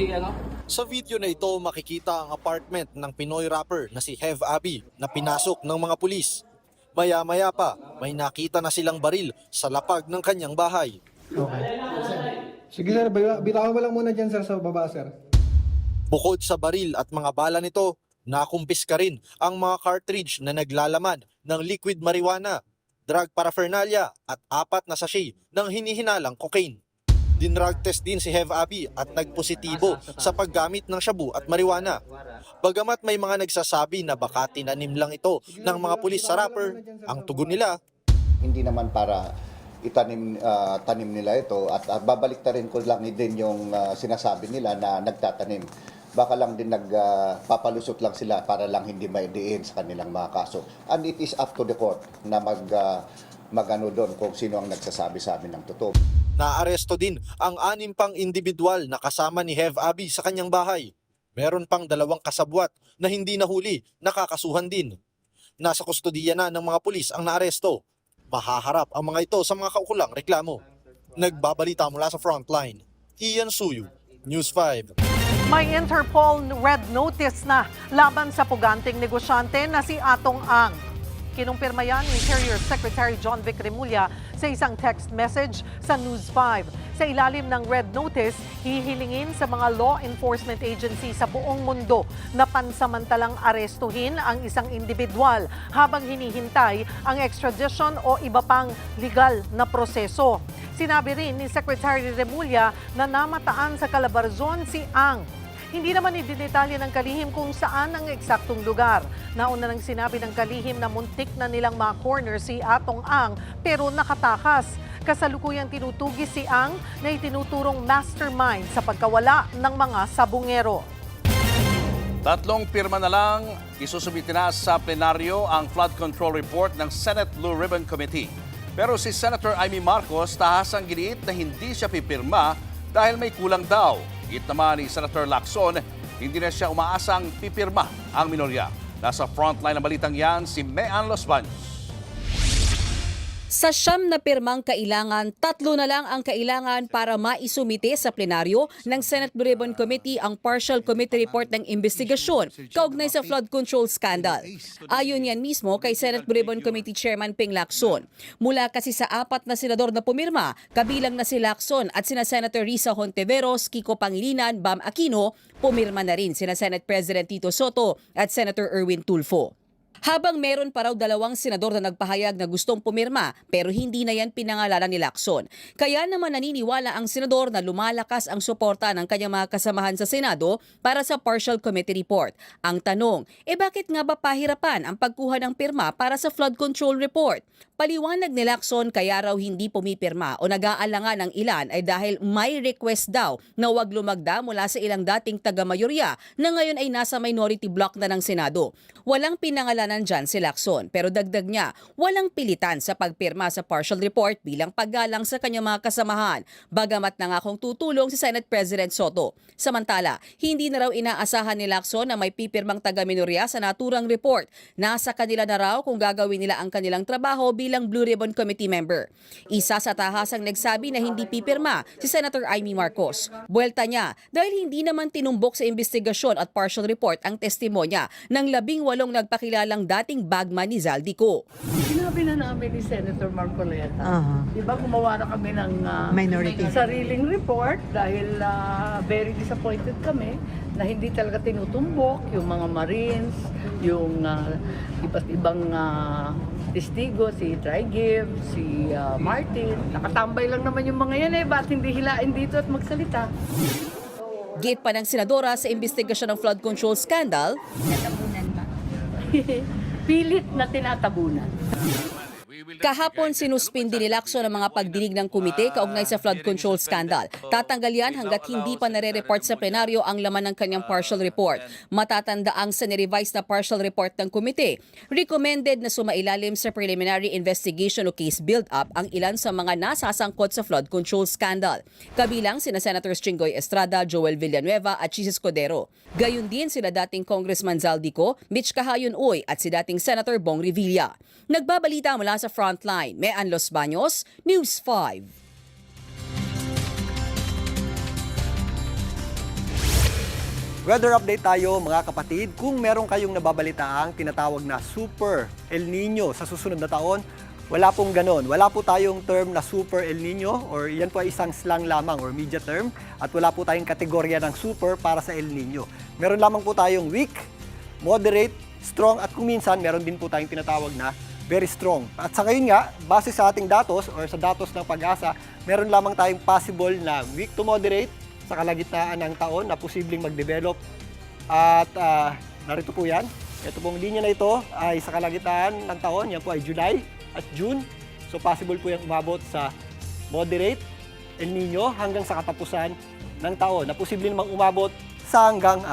Sa video na ito, makikita ang apartment ng Pinoy rapper na si Hev Abby na pinasok ng mga pulis. Maya-maya pa, may nakita na silang baril sa lapag ng kanyang bahay. Okay. Sige sir, bitawan mo lang muna dyan sir sa baba sir. Bukod sa baril at mga bala nito, nakumpiska rin ang mga cartridge na naglalaman ng liquid marijuana, drug paraphernalia at 4 na sachet ng hinihinalang cocaine. Dinrug test din si Hev Abby at nagpositibo sa paggamit ng shabu at marijuana. Bagamat may mga nagsasabi na baka tinanim lang ito ng mga pulis sa rapper, ang tugon nila, hindi naman para tanim nila ito at babaliktarin ko lang din yung sinasabi nila na nagtatanim. Baka lang din nagpapalusot lang sila para lang hindi maidiin sa kanilang mga kaso. And it is up to the court na magano doon kung sino ang nagsasabi sa amin ng totoo. Naaresto din ang 6 pang individual na kasama ni Hev Abby sa kanyang bahay. Meron pang 2 kasabwat na hindi nahuli, nakakasuhan din. Nasa kustodiya na ng mga pulis ang naaresto. Mahaharap ang mga ito sa mga kaukulang reklamo. Nagbabalita mula sa Frontline, Ian Suyu, News 5. May Interpol red notice na laban sa puganting negosyante na si Atong Ang. Kinumpirma yan ni Interior Secretary John Vic Remulla sa isang text message sa News 5. Sa ilalim ng red notice, hihilingin sa mga law enforcement agency sa buong mundo na pansamantalang arestuhin ang isang individual habang hinihintay ang extradition o iba pang legal na proseso. Sinabi rin ni Secretary Remulla na namataan sa Calabarzon si Ang. Hindi naman ididetalye ng kalihim kung saan ang eksaktong lugar. Nauna nang sinabi ng kalihim na muntik na nilang ma-corner si Atong Ang pero nakatakas. Kasalukuyang tinutugis si Ang na itinuturong mastermind sa pagkawala ng mga sabungero. 3 pirma na lang, isusubiti na sa plenaryo ang flood control report ng Senate Blue Ribbon Committee. Pero si Senator Amy Marcos tahasang giniit na hindi siya pipirma dahil may kulang daw. Git naman ni Senator Lacson, hindi na siya umaasang pipirma ang minorya. Nasa frontline ng balitang yan si Mean Los Baños. Sa 9 na pirmang kailangan, 3 na lang ang kailangan para maisumite sa plenaryo ng Senate Blue Ribbon Committee ang partial committee report ng investigasyon kaugnay sa flood control scandal. Ayon yan mismo kay Senate Blue Ribbon Committee Chairman Ping Lacson. Mula kasi sa 4 na senador na pumirma, kabilang na si Lacson at sina Senator Risa Hontiveros, Kiko Pangilinan, Bam Aquino, pumirma na rin sina Senate President Tito Soto at Senator Erwin Tulfo. Habang meron pa raw 2 senador na nagpahayag na gustong pumirma pero hindi na yan pinangalanan ni Lacson. Kaya naman naniniwala ang senador na lumalakas ang suporta ng kanyang mga kasamahan sa Senado para sa partial committee report. Ang tanong, bakit nga ba pahirapan ang pagkuha ng pirma para sa flood control report? Paliwanag ni Lacson kaya raw hindi pumipirma o nag-aalangan ng ilan ay dahil may request daw na huwag lumagda mula sa ilang dating taga-mayorya na ngayon ay nasa minority block na ng Senado. Walang pinangalanan dyan si Lacson pero dagdag niya, walang pilitan sa pagpirma sa partial report bilang paggalang sa kanyang mga kasamahan. Bagamat nangakong tutulong si Senate President Soto. Samantala, hindi na raw inaasahan ni Lacson na may pipirmang taga-minorya sa naturang report. Nasa kanila na raw kung gagawin nila ang kanilang trabaho bilang Blue Ribbon Committee member. Isa sa tahasang nagsabi na hindi pipirma si Senator Amy Marcos. Buwelta niya dahil hindi naman tinumbok sa investigasyon at partial report ang testimonya ng 18 nagpakilalang dating bagman ni Zaldico. Sinabi na namin ni Senator Marcoleta. Di ba gumawa na kami ng sariling report dahil very disappointed kami na hindi talaga tinutumbok yung mga Marines, yung iba't ibang testigo, si Trigiv, si Martin. Nakatambay lang naman yung mga yan ba't hindi hilain dito at magsalita? Gate pa ng senadora sa investigasyon ng flood control scandal, Pilit na tinatabunan. kahapon sinuspindi ni Lacson ang mga pagdinig ng komite kaugnay sa flood control scandal. Tatanggal yan hanggat hindi pa nare-report sa plenaryo ang laman ng kanyang partial report. Matatandaang sa nirevise na partial report ng komite, recommended na sumailalim sa preliminary investigation o case build-up ang ilan sa mga nasasangkot sa flood control scandal. Kabilang sina Senators Chingoy Estrada, Joel Villanueva at Chis Escudero. Gayon din sila dating Congressman Zaldico, Mitch Cahayon-Uy at si dating Senator Bong Revilla. Nagbabalita mula sa Frontline, Mean Los Baños, News 5. Weather update tayo mga kapatid. Kung meron kayong nababalitaang tinatawag na Super El Nino sa susunod na taon, wala pong ganon. Wala po tayong term na Super El Nino or yan po ay isang slang lamang or media term at wala po tayong kategorya ng super para sa El Nino. Meron lamang po tayong weak, moderate, strong at kung minsan meron din po tayong tinatawag na very strong. At sa ngayon nga, base sa ating datos or sa datos ng Pag-asa, meron lamang tayong possible na weak to moderate sa kalagitnaan ng taon na posibleng mag-develop. At narito po yan. Ito pong linya na ito ay sa kalagitnaan ng taon. Yan po ay July at June. So possible po yung umabot sa moderate El Nino hanggang sa katapusan ng taon na posibleng namang umabot sa hanggang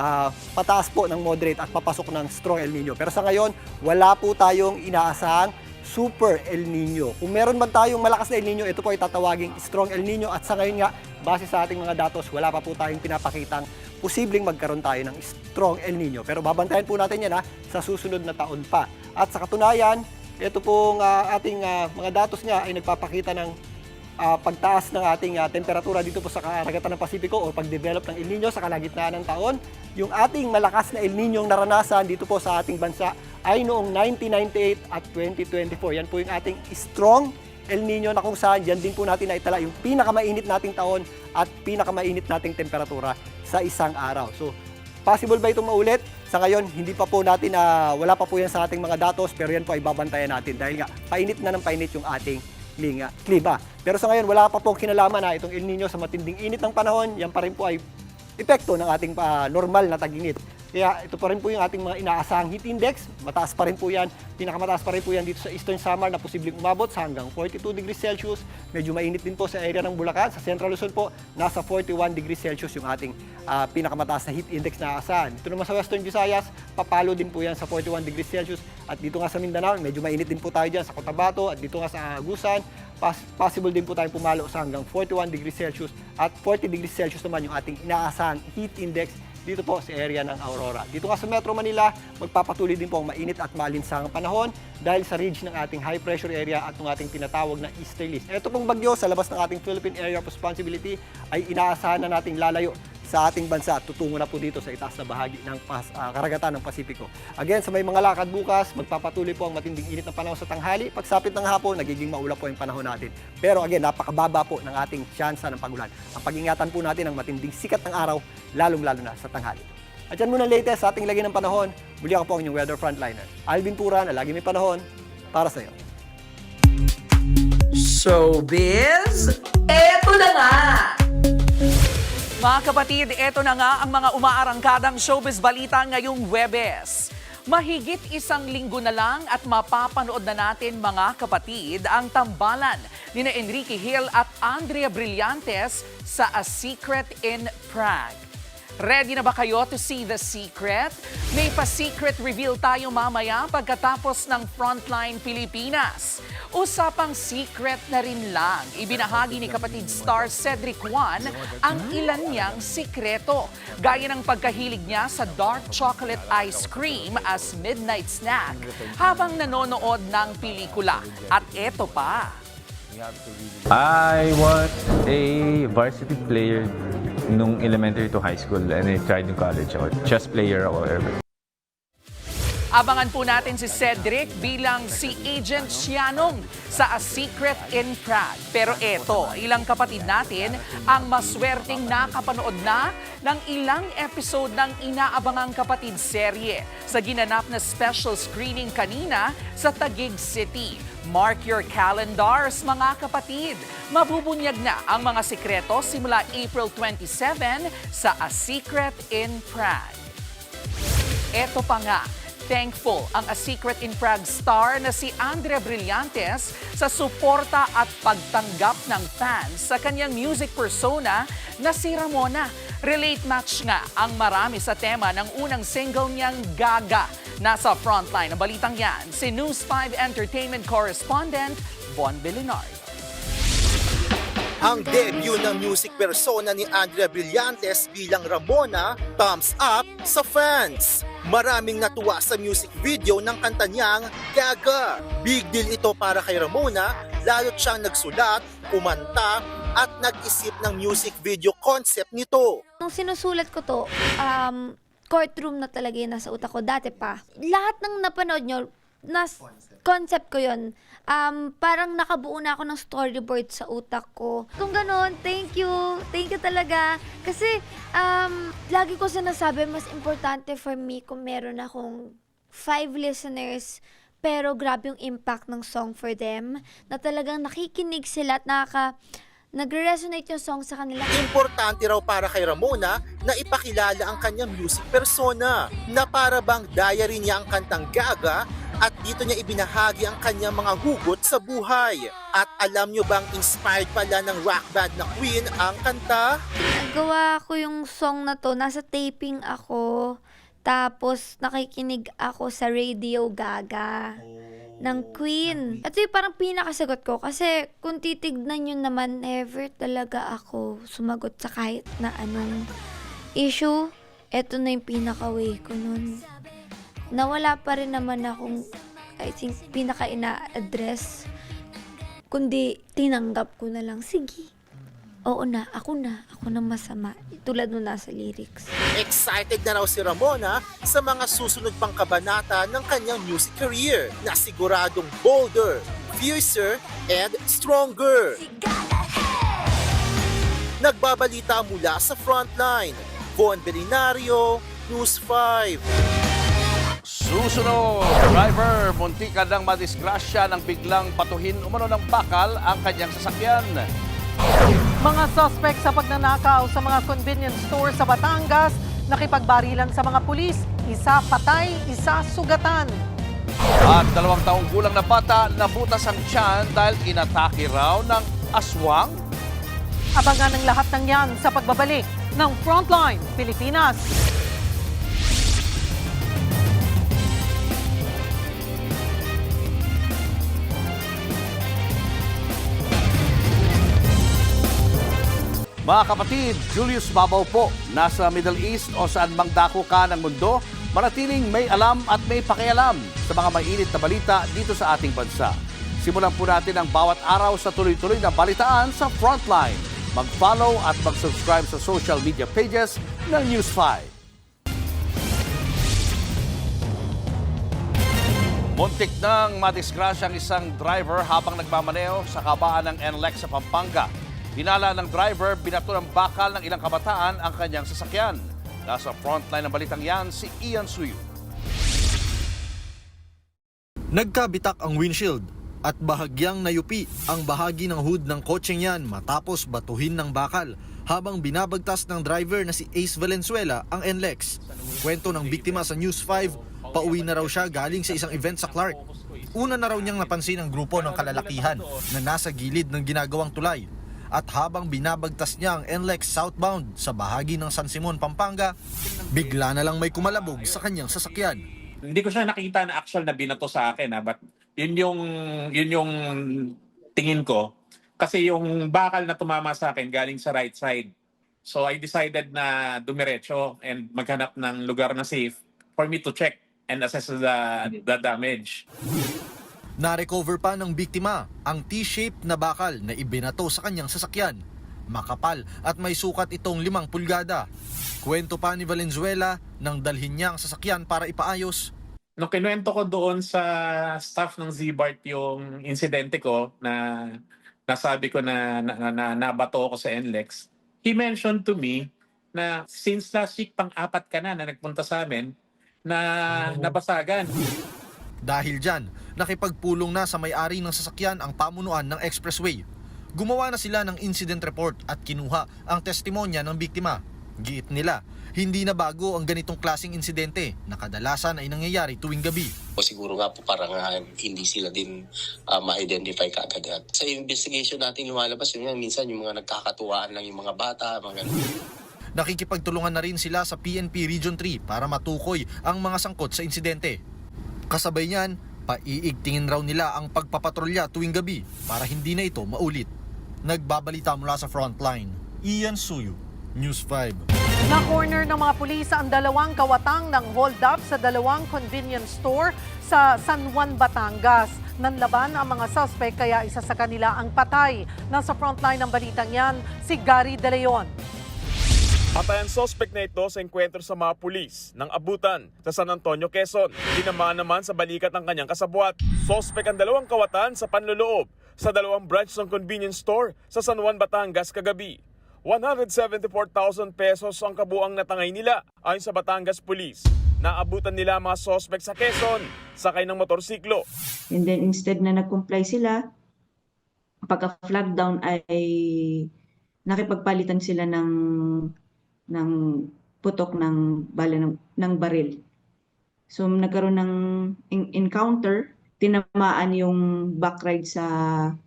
pataas po ng moderate at papasok ng strong El Nino. Pero sa ngayon, wala po tayong inaasahang super El Nino. Kung meron man tayong malakas na El Nino, ito po ay tatawaging strong El Nino. At sa ngayon nga, base sa ating mga datos, wala pa po tayong pinapakitang posibleng magkaroon tayo ng strong El Nino. Pero babantayan po natin yan sa susunod na taon pa. At sa katunayan, ito pong ating mga datos nga ay nagpapakita ng pagtaas ng ating temperatura dito po sa karagatan ng Pasipiko o pag-develop ng El Nino sa kalagitnaan ng taon. Yung ating malakas na El Nino naranasan dito po sa ating bansa ay noong 1998 at 2024. Yan po yung ating strong El Nino na kung saan yan din po natin naitala yung pinakamainit nating taon at pinakamainit nating temperatura sa isang araw. So, possible ba itong maulit? Sa ngayon, hindi pa po natin, wala pa po yan sa ating mga datos pero yan po ay babantayan natin dahil nga painit na ng painit yung ating klima. Pero sa ngayon, wala pa pong kinalaman na itong El Nino sa matinding init ng panahon, yan pa rin po ay epekto ng ating normal na tag-init. Kaya ito pa rin po yung ating mga inaasahang heat index. Mataas pa rin po yan. Pinakamataas pa rin po yan dito sa Eastern Samar na posibleng umabot sa hanggang 42 degrees Celsius. Medyo mainit din po sa area ng Bulacan. Sa Central Luzon po, nasa 41 degrees Celsius yung ating pinakamataas na heat index na aasahan. Dito naman sa Western Visayas, papalo din po yan sa 41 degrees Celsius. At dito nga sa Mindanao, medyo mainit din po tayo dyan sa Cotabato at dito nga sa Agusan. Possible din po tayong pumalo sa hanggang 41 degrees Celsius at 40 degrees Celsius naman yung ating inaasahang heat index dito po sa area ng Aurora. Dito nga sa Metro Manila, magpapatuloy din po ang mainit at malinsangang panahon dahil sa ridge ng ating high pressure area at ng ating tinatawag na easterlies. Ito pong bagyo sa labas ng ating Philippine Area of Responsibility ay inaasahan na nating lalayo sa ating bansa at tutungo na po dito sa itaas na bahagi ng karagatan ng Pasipiko. Again, sa may mga lakad bukas, magpapatuloy po ang matinding init ng panahon sa tanghali. Pagsapit ng hapon, nagiging maulap po yung panahon natin. Pero again, napakababa po ng ating tsansa ng pagulan. Ang pag-ingatan po natin ang matinding sikat ng araw, lalong-lalo na sa tanghali. At yan muna latest sa ating lagay ng panahon. Muli ako po ang inyong weather frontliner. Alvin Puran, na lagi may panahon para sa iyo. Showbiz, eto na nga! Mga kapatid, eto na nga ang mga umaarangkadang showbiz balita ngayong Huwebes. Mahigit isang linggo na lang at mapapanood na natin mga kapatid ang tambalan ni Enrique Hill at Andrea Brillantes sa A Secret in Prague. Ready na ba kayo to see the secret? May pa-secret reveal tayo mamaya pagkatapos ng Frontline Pilipinas. Usapang secret na rin lang, ibinahagi ni kapatid star Cedric Juan ang ilan niyang sikreto. Gaya ng pagkahilig niya sa dark chocolate ice cream as midnight snack habang nanonood ng pelikula. At eto pa. I was a varsity player nung elementary to high school and I tried in college ako. Chess player ako ever. Abangan po natin si Cedric bilang si Agent Xianong sa A Secret in Prague. Pero eto, ilang kapatid natin ang maswerteng nakapanood na ng ilang episode ng inaabangang kapatid serye sa ginanap na special screening kanina sa Taguig City. Mark your calendars, mga kapatid. Mabubunyag na ang mga sikreto simula April 27 sa A Secret in Prague. Eto pa nga, thankful ang A Secret in Prague star na si Andrea Brillantes sa suporta at pagtanggap ng fans sa kanyang music persona na si Ramona. Relate match nga ang marami sa tema ng unang single niyang Gaga. Nasa frontline ng balitang yan, si News 5 Entertainment Correspondent Von Belinardo. Ang debut ng music persona ni Andrea Brillantes bilang Ramona, thumbs up sa fans. Maraming natuwa sa music video ng kanta niyang Gaga. Big deal ito para kay Ramona, lalo't siyang nagsulat, kumanta, at nag-isip ng music video concept nito. Nung sinusulat ko to, courtroom na talaga yun nasa utak ko, dati pa. Lahat ng napanood nyo, concept ko yun. Parang nakabuo na ako ng storyboard sa utak ko. Kung ganun, thank you talaga. Kasi lagi ko sinasabi, mas importante for me kung meron akong 5 listeners, pero grabe yung impact ng song for them, na talagang nakikinig sila at nagre-resonate yung song sa kanila. Importante raw para kay Ramona na ipakilala ang kanyang music persona, na para bang diary niya ang kantang Gaga at dito niya ibinahagi ang kanyang mga hugot sa buhay. At alam nyo bang inspired pala ng rock band na Queen ang kanta? Nagawa ko yung song na to, nasa taping ako, tapos nakikinig ako sa Radio Gaga ng Queen. Ito yung parang pinakasagot ko kasi kung titignan nyo naman, never talaga ako sumagot sa kahit na anong issue. Ito na yung pinaka-way ko nun. Nawala pa rin naman akong, I think, pinaka-ina-address. Kundi tinanggap ko na lang, sige. Oo na, ako na masama. Tulad nung nasa lyrics. Excited na raw si Ramona sa mga susunod pang kabanata ng kanyang music career na siguradong bolder, fiercer, and stronger. Nagbabalita mula sa Frontline, Von Belinario, News 5. Susunod, driver, muntikan ng madisgrasya nang biglang patuhin umano ng bakal ang kanyang sasakyan. Mga suspect sa pagnanakaw sa mga convenience store sa Batangas, nakipagbarilan sa mga pulis, isa patay, isa sugatan. At 2 taong gulang na bata nabutas ang tiyan dahil inatake raw ng aswang. Abangan ang lahat ng yan sa pagbabalik ng Frontline Pilipinas. Mga kapatid, Julius Babaw po, nasa Middle East o saan mang dako ka ng mundo, manatiling may alam at may pakialam sa mga mainit na balita dito sa ating bansa. Simulan po natin ang bawat araw sa tuloy-tuloy na balitaan sa Frontline. Mag-follow at mag-subscribe sa social media pages ng News 5. Muntik nang madisgrasya ang isang driver habang nagmamaneo sa kabaan ng NLEX sa Pampanga. Hinala ng driver, binato ng bakal ng ilang kabataan ang kanyang sasakyan. Nasa frontline ng balitang yan si Ian Suyu. Nagkabitak ang windshield at bahagyang nayupi ang bahagi ng hood ng kotseng yan matapos batuhin ng bakal habang binabagtas ng driver na si Ace Valenzuela ang NLEX. Kwento ng biktima sa News 5, pauwi na raw siya galing sa isang event sa Clark. Una na raw niyang napansin ang grupo ng kalalakihan na nasa gilid ng ginagawang tulay. At habang binabagtas niya ang NLEX southbound sa bahagi ng San Simon, Pampanga, bigla na lang may kumalabog sa kanyang sasakyan. Hindi ko siya nakita na actual na binato sa akin, but yun yung tingin ko. Kasi yung bakal na tumama sa akin galing sa right side. So I decided na dumiretso and maghanap ng lugar na safe for me to check and assess the damage. Na-recover pa ng biktima ang T-shaped na bakal na ibinato sa kanyang sasakyan. Makapal at may sukat itong 5 pulgada. Kwento pa ni Valenzuela nang dalhin niya ang sasakyan para ipaayos. Nung kinuwento ko doon sa staff ng Z-BART yung insidente ko na nasabi ko na nabato ako sa NLEX, he mentioned to me na since last week pang-4 ka na nagpunta sa amin, na nabasagan. Dahil dyan, nakipagpulong na sa may-ari ng sasakyan ang pamunuan ng expressway. Gumawa na sila ng incident report at kinuha ang testimonya ng biktima. Giit nila, hindi na bago ang ganitong klaseng insidente na kadalasan ay nangyayari tuwing gabi. O siguro nga po parang hindi sila din ma-identify kaagad. Sa investigation natin lumalabas yun yan, minsan yung mga nagkakatuwaan lang yung mga bata, mga Nakikipagtulungan na rin sila sa PNP Region 3 para matukoy ang mga sangkot sa insidente. Kasabay niyan, paiigtingin raw nila ang pagpapatrolya tuwing gabi para hindi na ito maulit. Nagbabalita mula sa Frontline, Ian Suyu, News 5. Na-corner ng mga pulis ang 2 kawatang ng hold-up sa 2 convenience store sa San Juan, Batangas. Nanlaban ang mga suspect kaya isa sa kanila ang patay. Nasa frontline ng balitang yan, si Gary De Leon. Patay ang suspect na ito sa enkwentro sa mga pulis ng abutan sa San Antonio, Quezon. Tinamaan naman sa balikat ng kanyang kasabwat. Suspect ang 2 kawatan sa panloloob sa 2 branch ng convenience store sa San Juan, Batangas kagabi. 174,000 pesos ang kabuang natangay nila ayon sa Batangas Police. Naabutan nila mga suspect sa Quezon, sakay ng motorsiklo. And then instead na nag-comply sila, pagka-flag down ay nakipagpalitan sila ng putok ng bala ng baril. So nagkaroon ng encounter, tinamaan yung backride sa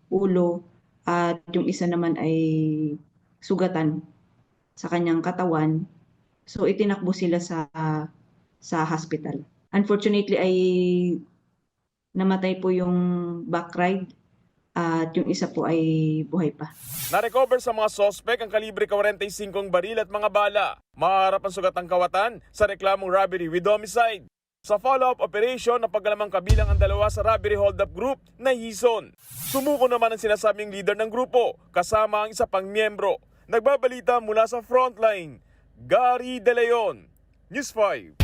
ulo at yung isa naman ay sugatan sa kanyang katawan. So itinakbo sila sa hospital. Unfortunately ay namatay po yung backride at yung isa po ay buhay pa. Na-recover sa mga suspect ang kalibre 45 baril at mga bala. Maharap ang sugat ng kawatan sa reklamong robbery with homicide. Sa follow-up operation, napagalamang kabilang ang 2 sa robbery hold-up group na hison. Sumuko naman ang sinasabing leader ng grupo, kasama ang isa pang miyembro. Nagbabalita mula sa Frontline, Gary De Leon, News 5.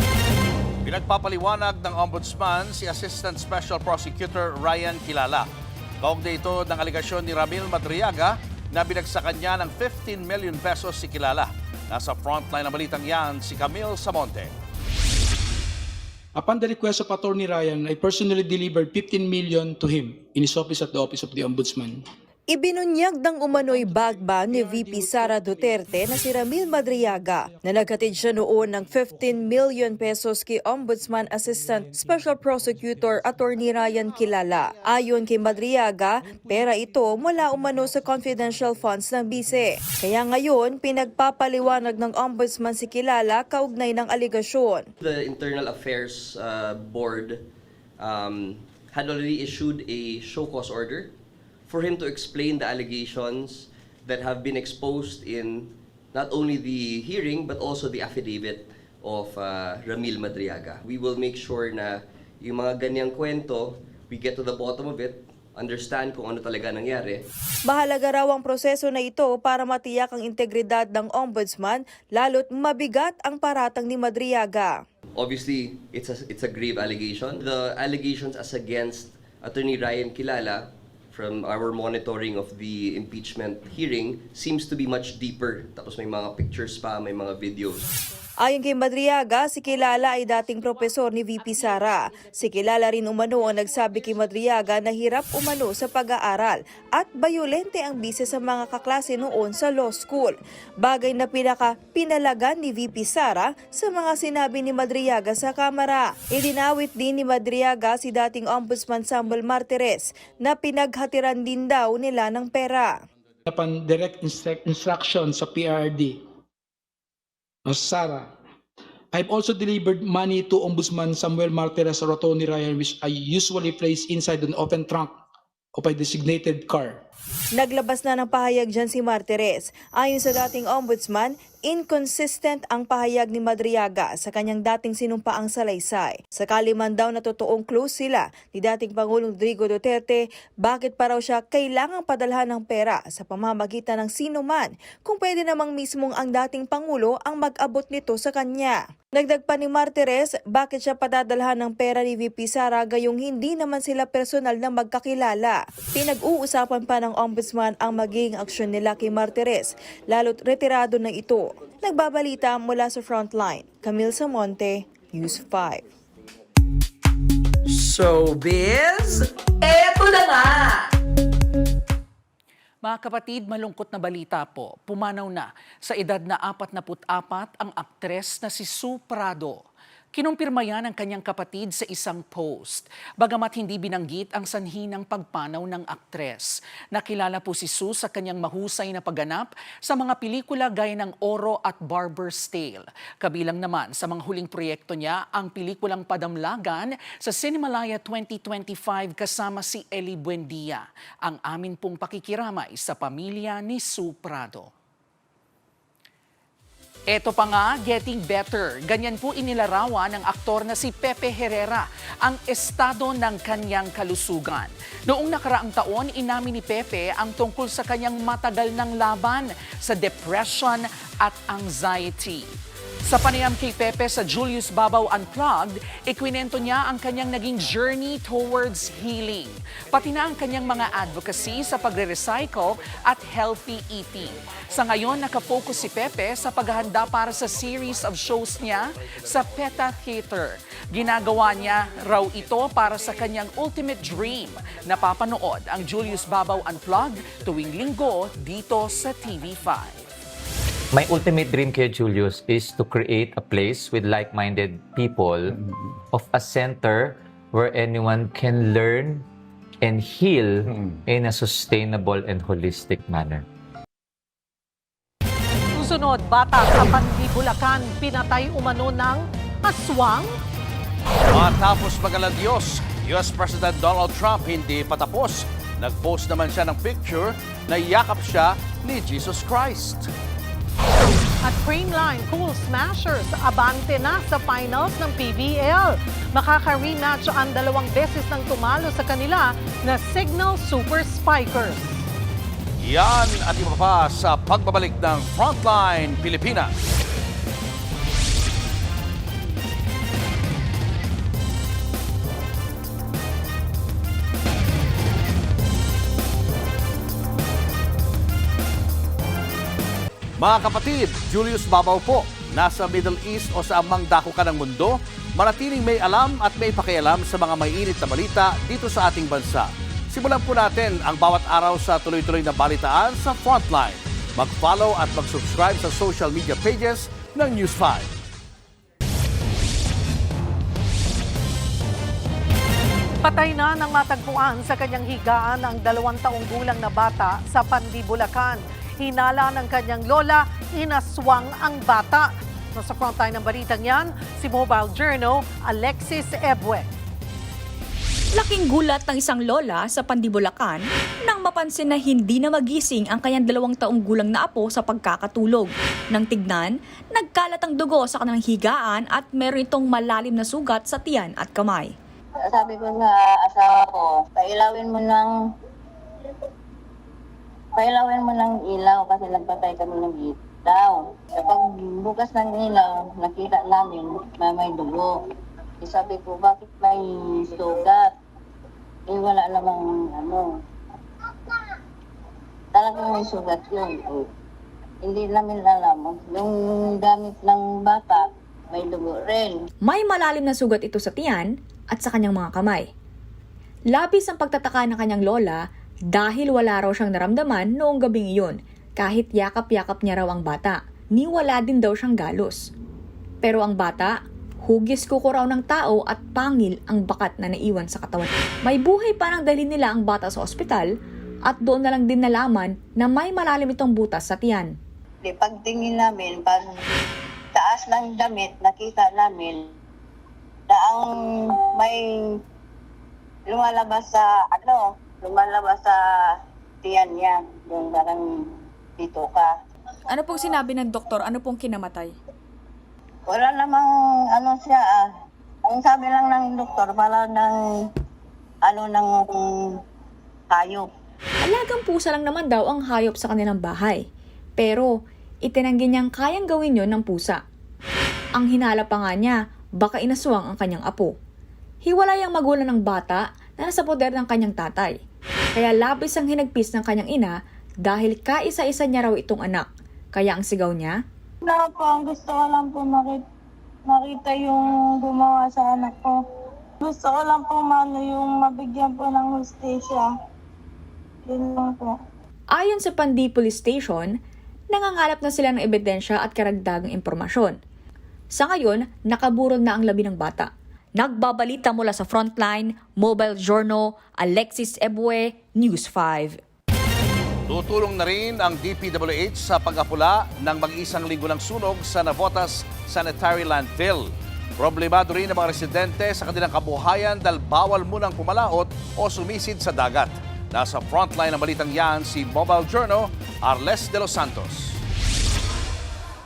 Pinagpapaliwanag ng Ombudsman si Assistant Special Prosecutor Ryan Kilala. Kaugnay ito ng aligasyon ni Ramil Madriaga na binagsakan niya ng 15 million pesos si Kilala. Nasa frontline ng balitang yan si Camille Samonte. Upon the request of Attorney Ryan, I personally delivered 15 million to him in his office at the Office of the Ombudsman. Ibinunyag ng umano'y bagba ni VP Sara Duterte na si Ramil Madriaga na naghatid siya noon ng 15 million pesos kay Ombudsman Assistant Special Prosecutor Attorney Ryan Kilala. Ayon kay Madriaga, pera ito mula umano sa confidential funds ng bise. Kaya ngayon, pinagpapaliwanag ng Ombudsman si Kilala kaugnay ng aligasyon. The Internal Affairs Board had already issued a show cause order for him to explain the allegations that have been exposed in not only the hearing but also the affidavit of Ramil Madriaga. We will make sure na yung mga ganyang kwento, we get to the bottom of it, understand kung ano talaga nangyari. Mahalaga raw ang proseso na ito para matiyak ang integridad ng ombudsman, lalo't mabigat ang paratang ni Madriaga. Obviously, it's a grave allegation. The allegations as against Attorney Ryan Kilala from our monitoring of the impeachment hearing seems to be much deeper. Tapos may mga pictures pa, may mga videos. Ayon kay Madriaga, si Kilala ay dating propesor ni VP Sara. Si Kilala rin umano ang nagsabi kay Madriaga na hirap umano sa pag-aaral at bayolente ang bise sa mga kaklase noon sa law school. Bagay na pinalagan ni VP Sara sa mga sinabi ni Madriaga sa kamera. Idinawit din ni Madriaga si dating Ombudsman Samuel Martires na pinaghatiran din daw nila ng pera. Upon direct instruction sa PRD, Sara, I've also delivered money to Ombudsman Samuel Martires or Attorney Ryan, which I usually place inside an open trunk of a designated car. Naglabas na ng pahayag dyan si Martires. Ayon sa dating ombudsman, inconsistent ang pahayag ni Madriaga sa kanyang dating sinumpaang salaysay. Sakali man daw na totoong close sila ni dating Pangulong Rodrigo Duterte, bakit pa raw siya kailangang padalhan ng pera sa pamamagitan ng sino man kung pwede namang mismong ang dating Pangulo ang mag-abot nito sa kanya. Dagdag pa ni Martires, bakit siya padadalhan ng pera ni VP Sara gayong hindi naman sila personal na magkakilala. Pinag-uusapan pa ng ombudsman ang magiging aksyon nila kay Martires, lalo't retirado na ito. Nagbabalita mula sa Frontline, Camille Samonte, News 5. Showbiz, eto na nga! Mga kapatid, malungkot na balita po. Pumanaw na sa edad na 44 ang aktres na si Sue Prado. Kinumpirma yan ng kanyang kapatid sa isang post. Bagamat hindi binanggit ang sanhi ng pagpanaw ng aktres. Nakilala po si Sue sa kanyang mahusay na pagganap sa mga pelikula gaya ng Oro at Barber's Tale. Kabilang naman sa mga huling proyekto niya ang pelikulang Padamlagan sa Cinemalaya 2025 kasama si Eli Buendia. Ang amin pong pakikiramay sa pamilya ni Sue Prado. Eto pa nga, getting better. Ganyan po inilarawan ng aktor na si Pepe Herrera ang estado ng kanyang kalusugan. Noong nakaraang taon, inamin ni Pepe ang tungkol sa kanyang matagal ng laban sa depression at anxiety. Sa panayam kay Pepe sa Julius Babaw Unplugged, ikwinento niya ang kanyang naging journey towards healing. Pati na ang kanyang mga advocacy sa pagre-recycle at healthy eating. Sa ngayon, nakafocus si Pepe sa paghahanda para sa series of shows niya sa PETA Theater. Ginagawa niya raw ito para sa kanyang ultimate dream na papanood ang Julius Babaw Unplugged tuwing linggo dito sa TV5. My ultimate dream, Kuya Julius, is to create a place with like-minded people of a center where anyone can learn and heal in a sustainable and holistic manner. Susunod, bata sa Pandi, Bulacan, pinatay umano ng aswang. Matapos mag-aladyos, US President Donald Trump hindi patapos. Nag-post naman siya ng picture na yakap siya ni Jesus Christ. At Creamline Cool Smashers, abante na sa finals ng PBL. Makaka-rematch ang 2 beses nang tumalo sa kanila na Signal Super Spikers. Yan at iba pa sa pagbabalik ng Frontline Pilipinas. Mga kapatid, Julius Babaw po. Nasa Middle East o sa amang dako ka ng mundo, manatiling may alam at may pakialam sa mga mainit na balita dito sa ating bansa. Simulan po natin ang bawat araw sa tuloy-tuloy na balitaan sa Frontline. Mag-follow at mag-subscribe sa social media pages ng News 5. Patay na nang matagpuan sa kanyang higaan ang 2 taong gulang na bata sa Pandi, Bulacan. Hinala ng kanyang lola, inaswang ang bata. Nasa frontline ng balitang yan, si Mobile Journal, Alexis Ebwe. Laking gulat ng isang lola sa Pandibulacan nang mapansin na hindi na magising ang kanyang 2 taong gulang na apo sa pagkakatulog. Nang tignan, nagkalat ang dugo sa kanilang higaan at meron itong malalim na sugat sa tiyan at kamay. Sabi ko sa asawa ko, pailawin mo ng ilaw kasi nagpatay kami ng ilaw. Kapag bukas ng ilaw, nakita namin may dugo. Sabi ko, bakit may sugat? Wala namang talagang may sugat yun. Hindi namin alam. Yung gamit ng bata, may dugo rin. May malalim na sugat ito sa tiyan at sa kanyang mga kamay. Labis ang pagtataka ng kanyang lola dahil wala raw siyang naramdaman noong gabing iyon. Kahit yakap-yakap niya raw ang bata, ni wala din daw siyang galos. Pero ang bata, hugis kuko raw ng tao at pangil ang bakat na naiwan sa katawan. May buhay pa nang dalhin nila ang bata sa ospital at doon na lang din nalaman na may malalim itong butas sa tiyan. Pagtingin namin, pag taas ng damit, nakita namin na ang may lumalabas sa tiyan niya. Yung parang dito ka. Ano pong sinabi ng doktor? Ano pong kinamatay? Wala namang siya. Ang sabi lang ng doktor, pala ng hayop. Alagang pusa lang naman daw ang hayop sa kanilang bahay. Pero itinanggi niyang kayang gawin yon ng pusa. Ang hinala pa nga niya, baka inaswang ang kanyang apo. Hiwalay ang magulang ng bata na nasa poder ng kanyang tatay. Kaya labis ang hinagpis ng kanyang ina dahil kaisa-isa niya raw itong anak. Kaya ang sigaw niya, Wala po, ang gusto ko lang po makita yung gumawa sa anak ko. Gusto ko lang po yung mabigyan po ng hustisya. Yun lang po. ayon sa Pandi Police Station, nangangalap na sila ng ebidensya at karagdagang impormasyon. Sa ngayon, nakaburol na ang labi ng bata. Nagbabalita mula sa Frontline, Mobile Journal, Alexis Ebue, News 5. Tutulong na rin ang DPWH sa pag-apula ng mag-isang linggo ng sunog sa Navotas Sanitary Landfill. Problemado rin ang mga residente sa kanilang kabuhayan dahil bawal munang pumalaot o sumisid sa dagat. Nasa frontline ng balitang yan si Mobile Journal, Arles de los Santos.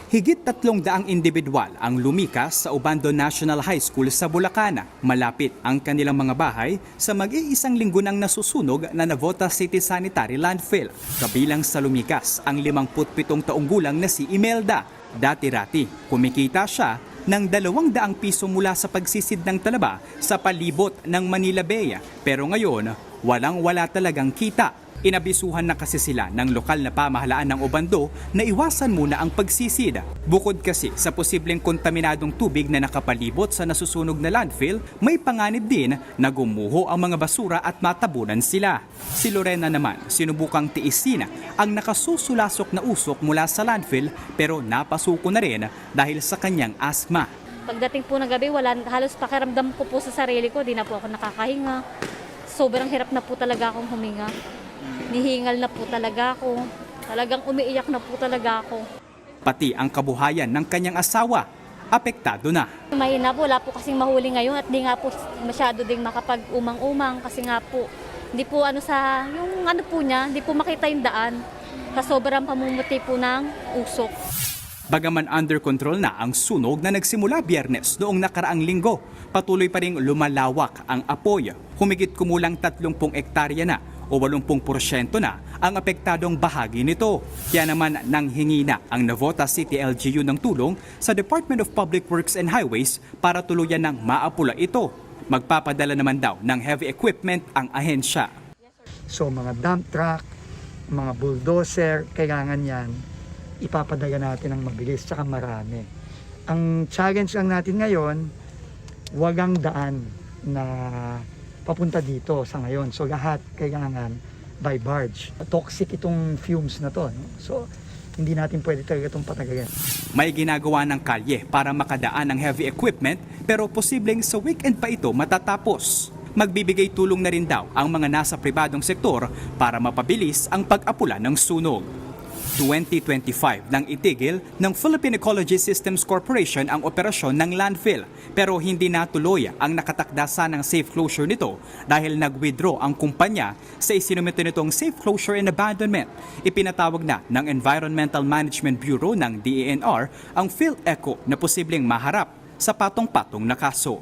Higit 300 individual ang lumikas sa Obando National High School sa Bulacan. Malapit ang kanilang mga bahay sa mag-iisang linggo nang nasusunog na Navotas City Sanitary Landfill. Kabilang sa lumikas ang 57 taong gulang na si Imelda. Dati-rati, kumikita siya ng 200 piso mula sa pagsisid ng talaba sa palibot ng Manila Bay. Pero ngayon, walang-wala talagang kita. Inabisuhan na kasi sila ng lokal na pamahalaan ng Obando na iwasan muna ang pagsisid. Bukod kasi sa posibleng kontaminadong tubig na nakapalibot sa nasusunog na landfill, may panganib din na gumuho ang mga basura at matabunan sila. Si Lorena naman, sinubukang tiisin ang nakasusulasok na usok mula sa landfill pero napasuko na rin dahil sa kanyang asma. Pagdating po ng gabi, halos pakiramdam ko po sa sarili ko, di na po ako nakakahinga. Sobrang hirap na po talaga akong huminga. Nihingal na po talaga ako. Talagang umiiyak na po talaga ako. Pati ang kabuhayan ng kanyang asawa, apektado na. Mahina po, wala po kasing mahuli ngayon at di nga po masyado ding makapag-umang-umang kasi nga po, hindi po hindi po makita yung daan. Sa sobrang pamumuti po ng usok. Bagaman under control na ang sunog na nagsimula Biyernes noong nakaraang linggo, patuloy pa ring lumalawak ang apoy. Humigit kumulang 30 hektarya na o 80% na ang apektadong bahagi nito. Kaya naman nanghingi na ang Navotas City LGU ng tulong sa Department of Public Works and Highways para tuluyan ng maapula ito. Magpapadala naman daw ng heavy equipment ang ahensya. So mga dump truck, mga bulldozer, kailangan yan ipapadala natin ng mabilis tsaka marami. Ang challenge lang natin ngayon, walang daan na papunta dito sa ngayon. So lahat kailangan by barge. Toxic itong fumes na to. No? So hindi natin pwede talaga itong patagalin. May ginagawa ng kalye para makadaan ng heavy equipment pero posibleng sa weekend pa ito matatapos. Magbibigay tulong na rin daw ang mga nasa pribadong sektor para mapabilis ang pag-apula ng sunog. 2025 nang itigil ng Philippine Ecology Systems Corporation ang operasyon ng landfill pero hindi natuloy ang nakatakda sanang safe closure nito dahil nag-withdraw ang kumpanya sa isinumito nitong safe closure and abandonment. Ipinatawag na ng Environmental Management Bureau ng DENR ang PhilEco na posibleng maharap sa patong-patong na kaso.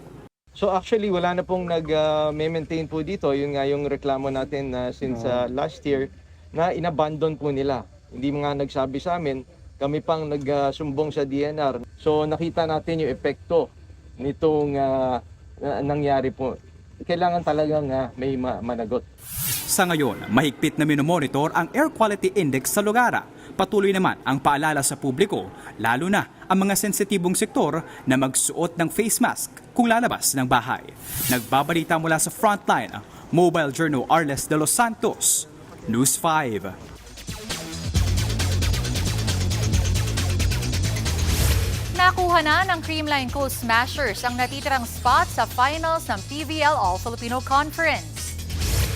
So actually wala na pong nag-maintain po dito, yun nga yung reklamo natin since last year na inabandon po nila. Hindi mga nagsabi sa amin, kami pang nagsumbong sa DNR. So nakita natin yung epekto nitong nangyari po. Kailangan talagang may managot. Sa ngayon, mahigpit na minomonitor ang Air Quality Index sa lugar. Patuloy naman ang paalala sa publiko, lalo na ang mga sensitibong sektor na magsuot ng face mask kung lalabas ng bahay. Nagbabalita mula sa Frontline, Mobile Journal Arles de los Santos, News 5. Nakuha na ng Creamline Coast Smashers ang natitirang spot sa finals ng PVL All-Filipino Conference.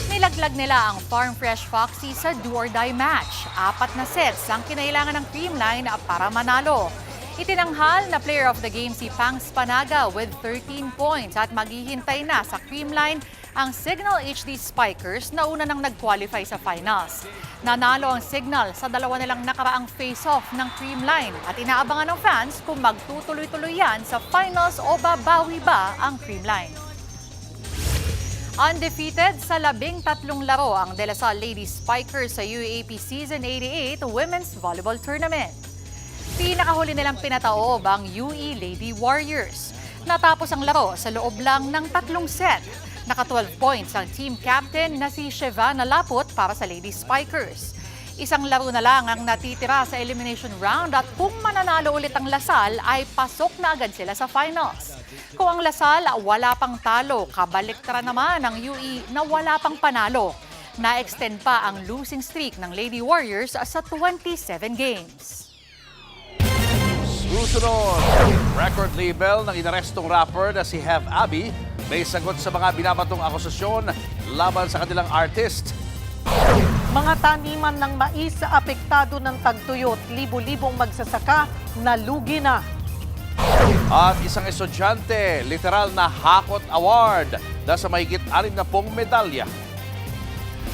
Nilaglag nila ang Farm Fresh Foxy sa do-or-die match. 4 na sets ang kinailangan ng Creamline para manalo. Itinanghal na player of the game si Pangs Panaga with 13 points at maghihintay na sa Creamline ang Signal HD Spikers na una nang nag-qualify sa finals. Nanalo ang Signal sa dalawa nilang nakaraang face-off ng Creamline at inaabangan ng fans kung magtutuloy-tuloy yan sa finals o babawi ba ang Creamline. Undefeated sa 13 laro ang De La Salle Ladies Spikers sa UAAP Season 88 Women's Volleyball Tournament. Pinakahuli nilang pinataob ang UE Lady Warriors. Natapos ang laro sa loob lang ng 3 set. Naka 12 points ang team captain na si Shevana Lapot para sa Ladies Spikers. Isang laro na lang ang natitira sa elimination round at kung mananalo ulit ang Lasal ay pasok na agad sila sa finals. Kung ang Lasal wala pang talo, kabaliktara naman ang UE na wala pang panalo. Na-extend pa ang losing streak ng Lady Warriors sa 27 games. Susunod, record label ng inarestong rapper na si Have Abby may sagot sa mga binabatong akusasyon laban sa kanilang artist. Mga taniman ng mais sa apektado ng tagtuyot, libo-libong magsasaka nalugi na. At isang estudyante, literal na Hakot Award na sa mahigit 60 medalya.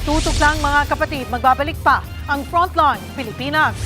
Tutok lang mga kapatid, magbabalik pa ang Frontline Pilipinas.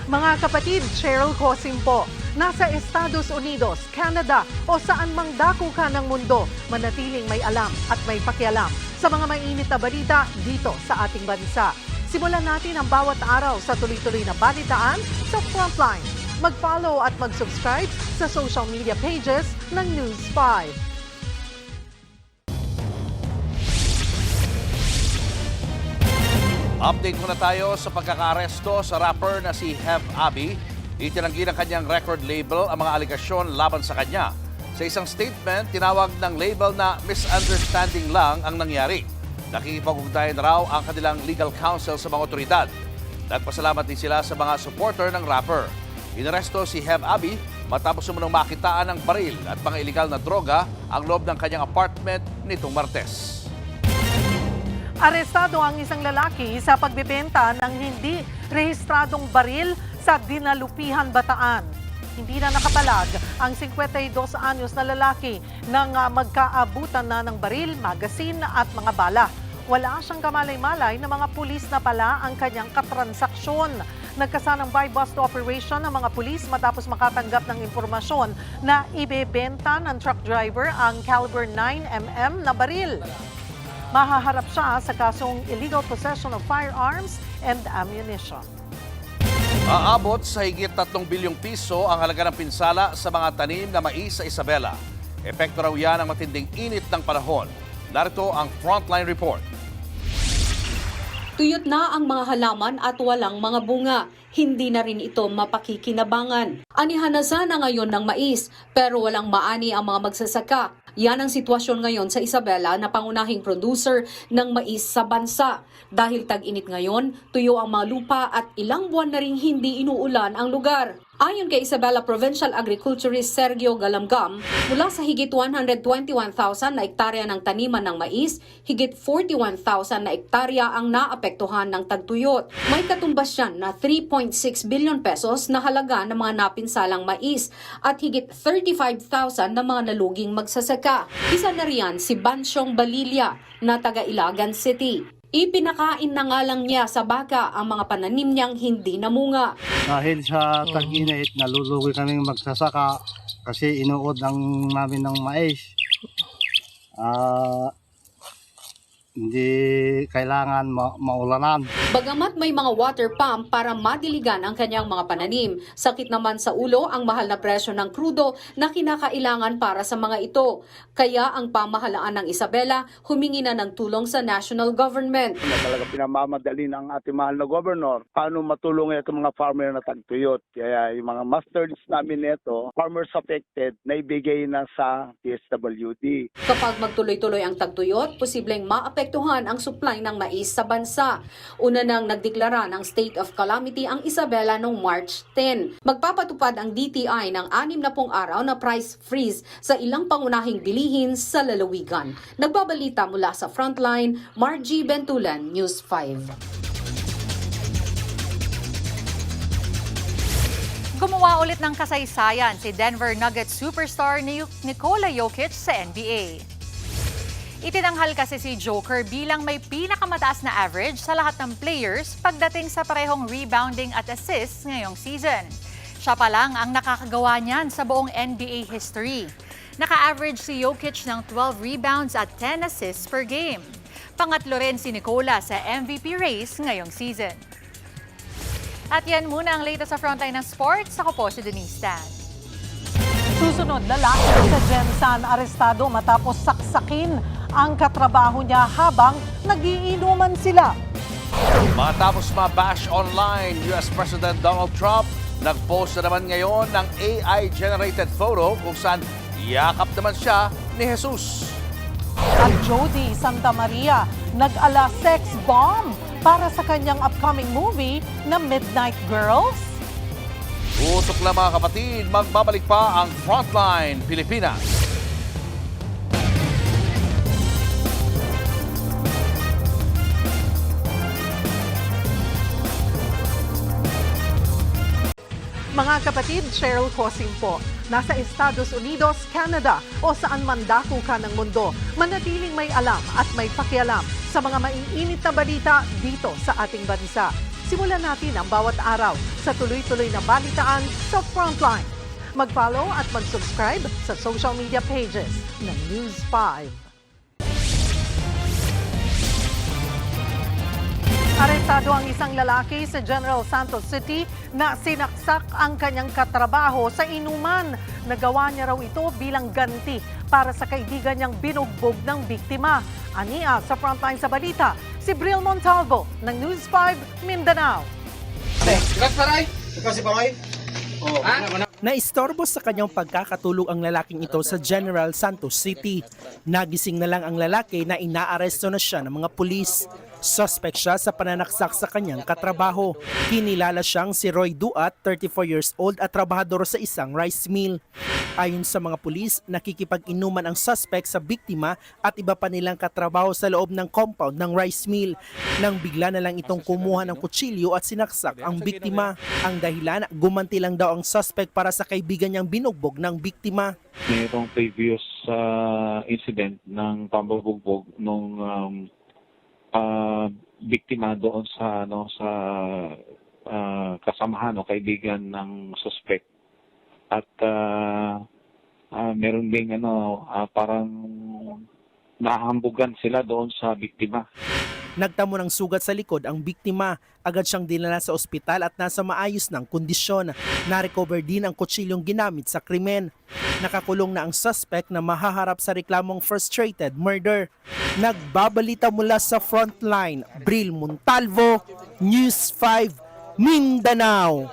Mga kapatid, Cheryl Cosim po. Nasa Estados Unidos, Canada o saan mang dako ka ng mundo, manatiling may alam at may pakialam sa mga mainit na balita dito sa ating bansa. Simulan natin ang bawat araw sa tuloy-tuloy na balitaan sa Frontline. Mag-follow at mag-subscribe sa social media pages ng News 5. Update muna tayo sa pagkakaaresto sa rapper na si Have Abby. Itinanggi ng kanyang record label ang mga aligasyon laban sa kanya. Sa isang statement, tinawag ng label na misunderstanding lang ang nangyari. Nakikipag-ugnayan raw ang kanilang legal counsel sa mga otoridad. Nagpasalamat din sila sa mga supporter ng rapper. Inaresto si Have Abby matapos umunong makitaan ng baril at mga iligal na droga ang loob ng kanyang apartment nitong Martes. Arestado ang isang lalaki sa pagbebenta ng hindi rehistradong baril sa Dinalupihan, Bataan. Hindi na nakapalag ang 52 anyos na lalaki nang magkaabutan na ng baril, magasin at mga bala. Wala siyang kamalay-malay na mga pulis na pala ang kanyang katransaksyon. Nagkasanang buy-bust operation ng mga pulis matapos makatanggap ng impormasyon na ibebenta ng truck driver ang caliber 9mm na baril. Mahaharap siya sa kasong illegal possession of firearms and ammunition. Aabot sa higit 3 bilyong piso ang halaga ng pinsala sa mga tanim na mais sa Isabela. Epekto raw yan ng matinding init ng panahon. Narito ang Frontline Report. Tuyot na ang mga halaman at walang mga bunga. hindi na rin ito mapakikinabangan. Anihanasan na ngayon ng mais pero walang maani ang mga magsasaka. Yan ang sitwasyon ngayon sa Isabela na pangunahing producer ng mais sa bansa. Dahil tag-init ngayon, tuyo ang mga lupa at ilang buwan na ring hindi inuulan ang lugar. Ayon kay Isabela Provincial Agriculturist Sergio Galamgam, mula sa higit 121,000 na ektarya ng taniman ng mais, higit 41,000 na ektarya ang naapektuhan ng tagtuyot. May katumbas yan na 3.6 billion pesos na halaga ng mga napinsalang mais at higit 35,000 na mga naluging magsasaka. Isa na riyan si Bansyong Balilla na taga Ilagan City. Ipinakain na nga lang niya sa baka ang mga pananim niyang hindi namunga. Dahil sa tag-init, nalulugi kaming magsasaka kasi inuod namin ng mais. Hindi kailangan maulanan. Bagamat may mga water pump para madiligan ang kanyang mga pananim, sakit naman sa ulo ang mahal na presyo ng krudo na kinakailangan para sa mga ito. Kaya ang pamahalaan ng Isabela humingi na ng tulong sa national government. Talaga pinamamadali ng ating mahal na governor paano matulungan itong mga farmer na tagtuyot. Kaya yung mga masters namin nito, farmers affected, na ibigay na sa DSWD. Kapag magtuloy-tuloy ang tagtuyot, posibleng maapektuhan ang supply ng mais sa bansa. Una nang nagdeklara ng state of calamity ang Isabela noong March 10. Magpapatupad ang DTI ng 60 araw na price freeze sa ilang pangunahing bilihin sa lalawigan. Nagbabalita mula sa Frontline, Margie Bentulan, News 5. Gumawa ulit ng kasaysayan si Denver Nuggets superstar Nikola Jokic sa NBA. Itinanghal kasi si Joker bilang may pinakamataas na average sa lahat ng players pagdating sa parehong rebounding at assists ngayong season. Siya pa lang ang nakakagawa niyan sa buong NBA history. Naka-average si Jokic ng 12 rebounds at 10 assists per game. Pangatlo rin si Nikola sa MVP race ngayong season. At yan muna ang latest sa Frontline ng Sports. Ako po si Denise Tan. Susunod, lalaki sa Gensan arestado matapos saksakin ang katrabaho niya habang nagiinuman sila. Matapos ma-bash online, US President Donald Trump nag-post na naman ngayon ng AI-generated photo kung saan yakap naman siya ni Jesus. At Jody Santa Maria nag-ala sex bomb para sa kanyang upcoming movie na Midnight Girls. Utok lang mga kapatid, magbabalik pa ang Frontline Pilipinas. Mga kapatid, Cheryl Cosing po. Nasa Estados Unidos, Canada o saan man dako ka ng mundo, manatiling may alam at may pakialam sa mga maiinit na balita dito sa ating bansa. Simulan natin ang bawat araw sa tuloy-tuloy na balitaan sa Frontline. Mag-follow at mag-subscribe sa social media pages ng News 5. Arestado ang isang lalaki sa General Santos City na sinaksak ang kanyang katrabaho sa inuman. Nagawa niya raw ito bilang ganti para sa kaibigan niyang binugbog ng biktima. Ania sa Frontline sa balita, si Bril Montalvo ng News 5 Mindanao. Naistorbo sa kanyang pagkakatulog ang lalaking ito sa General Santos City. Nagising na lang ang lalaki na inaaresto na siya ng mga pulis. Suspect siya sa pananaksak sa kanyang katrabaho. Kinilala siyang si Roy Duat, 34 years old at trabahador sa isang rice mill. Ayon sa mga pulis, nakikipag-inuman ang suspect sa biktima at iba pa nilang katrabaho sa loob ng compound ng rice mill. Nang bigla na lang itong kumuha ng kutsilyo at sinaksak ang biktima. Ang dahilan, gumanti lang daw ang suspect para sa kaibigan niyang binugbog ng biktima. Mayroong previous incident ng pambubugbog nung biktima doon sa kasamahan o kaibigan ng suspect. At meron ding parang nahambugan sila doon sa biktima. Nagtamo ng sugat sa likod ang biktima. Agad siyang dinala sa ospital at nasa maayos ng kondisyon. Na-recover din ang kutsilyong ginamit sa krimen. Nakakulong na ang suspect na mahaharap sa reklamong frustrated murder. Nagbabalita mula sa Frontline, Bril Montalvo, News 5, Mindanao.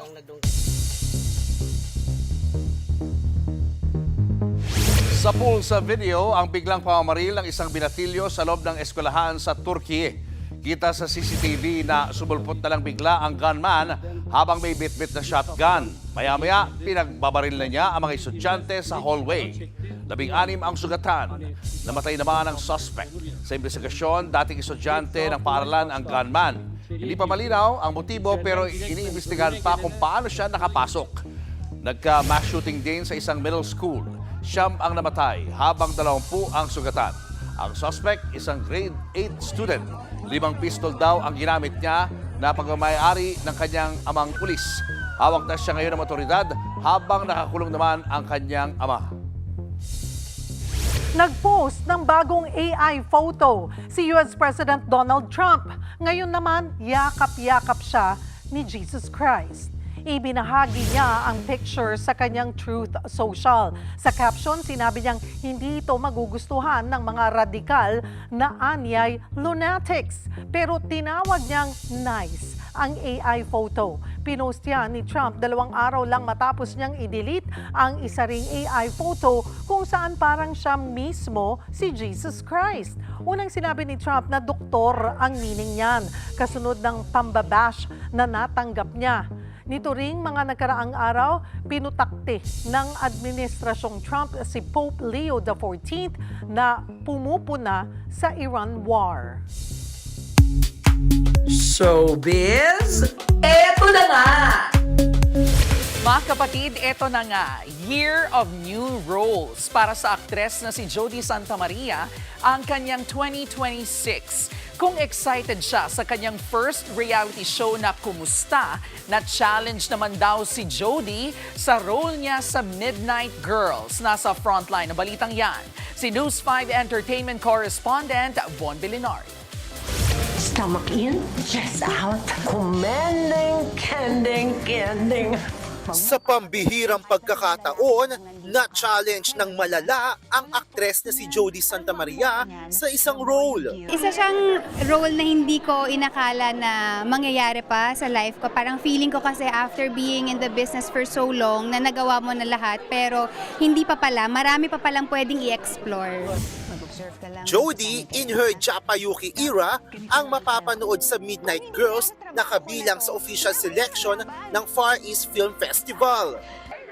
Sa pool sa video, ang biglang pamamaril ng isang binatilyo sa loob ng eskwelahan sa Turkey. Kita sa CCTV na sumulpot na lang bigla ang gunman habang may bit-bit na shotgun. Maya-maya, pinagbabaril na niya ang mga estudyante sa hallway. 16 ang sugatan. Namatay naman ang suspect. Sa investigasyon, dating estudyante ng paaralan ang gunman. Hindi pa malinaw ang motibo pero iniimbestigahan pa kung paano siya nakapasok. Nagka-mass shooting din sa isang middle school. 9 ang namatay habang 20 ang sugatan. Ang suspect, isang grade 8 student. 5 pistol daw ang ginamit niya na pagmamayari ng kanyang amang pulis. Hawak na siya ngayon ng otoridad habang nakakulong naman ang kanyang ama. Nag-post ng bagong AI photo si US President Donald Trump. Ngayon naman, yakap-yakap siya ni Jesus Christ. Ibinahagi niya ang picture sa kanyang Truth Social. Sa caption, sinabi niyang hindi ito magugustuhan ng mga radikal na anyay lunatics. Pero tinawag niyang nice ang AI photo. Pinost yan ni Trump 2 araw lang matapos niyang i-delete ang isa ring AI photo kung saan parang siya mismo si Jesus Christ. Unang sinabi ni Trump na doktor ang meaning niyan, kasunod ng pambabash na natanggap niya. Nito ring mga nagkaraang araw, pinutakte ng Administrasyong Trump si Pope Leo XIV na pumupuna sa Iran war. Showbiz, eto na nga! Mga kapatid, eto na nga, Year of New Roles para sa aktres na si Jody Santa Maria, ang kanyang 2026. Kung excited siya sa kanyang first reality show na Kumusta, na-challenge naman daw si Jody sa role niya sa Midnight Girls. Nasa frontline ng balitang yan, si News 5 Entertainment Correspondent Von Bilinari. Stomach in, chest out, commanding, kending. Sa pambihirang pagkakataon, na-challenge ng malala ang aktres na si Jody Santa Maria sa isang role. Isa siyang role na hindi ko inakala na mangyayari pa sa life ko. Parang feeling ko kasi after being in the business for so long, na nagawa mo na lahat, pero hindi pa pala, marami pa palang pwedeng i-explore. Jody, in her Japayuki era, ang mapapanood sa Midnight Girls na kabilang sa official selection ng Far East Film Festival.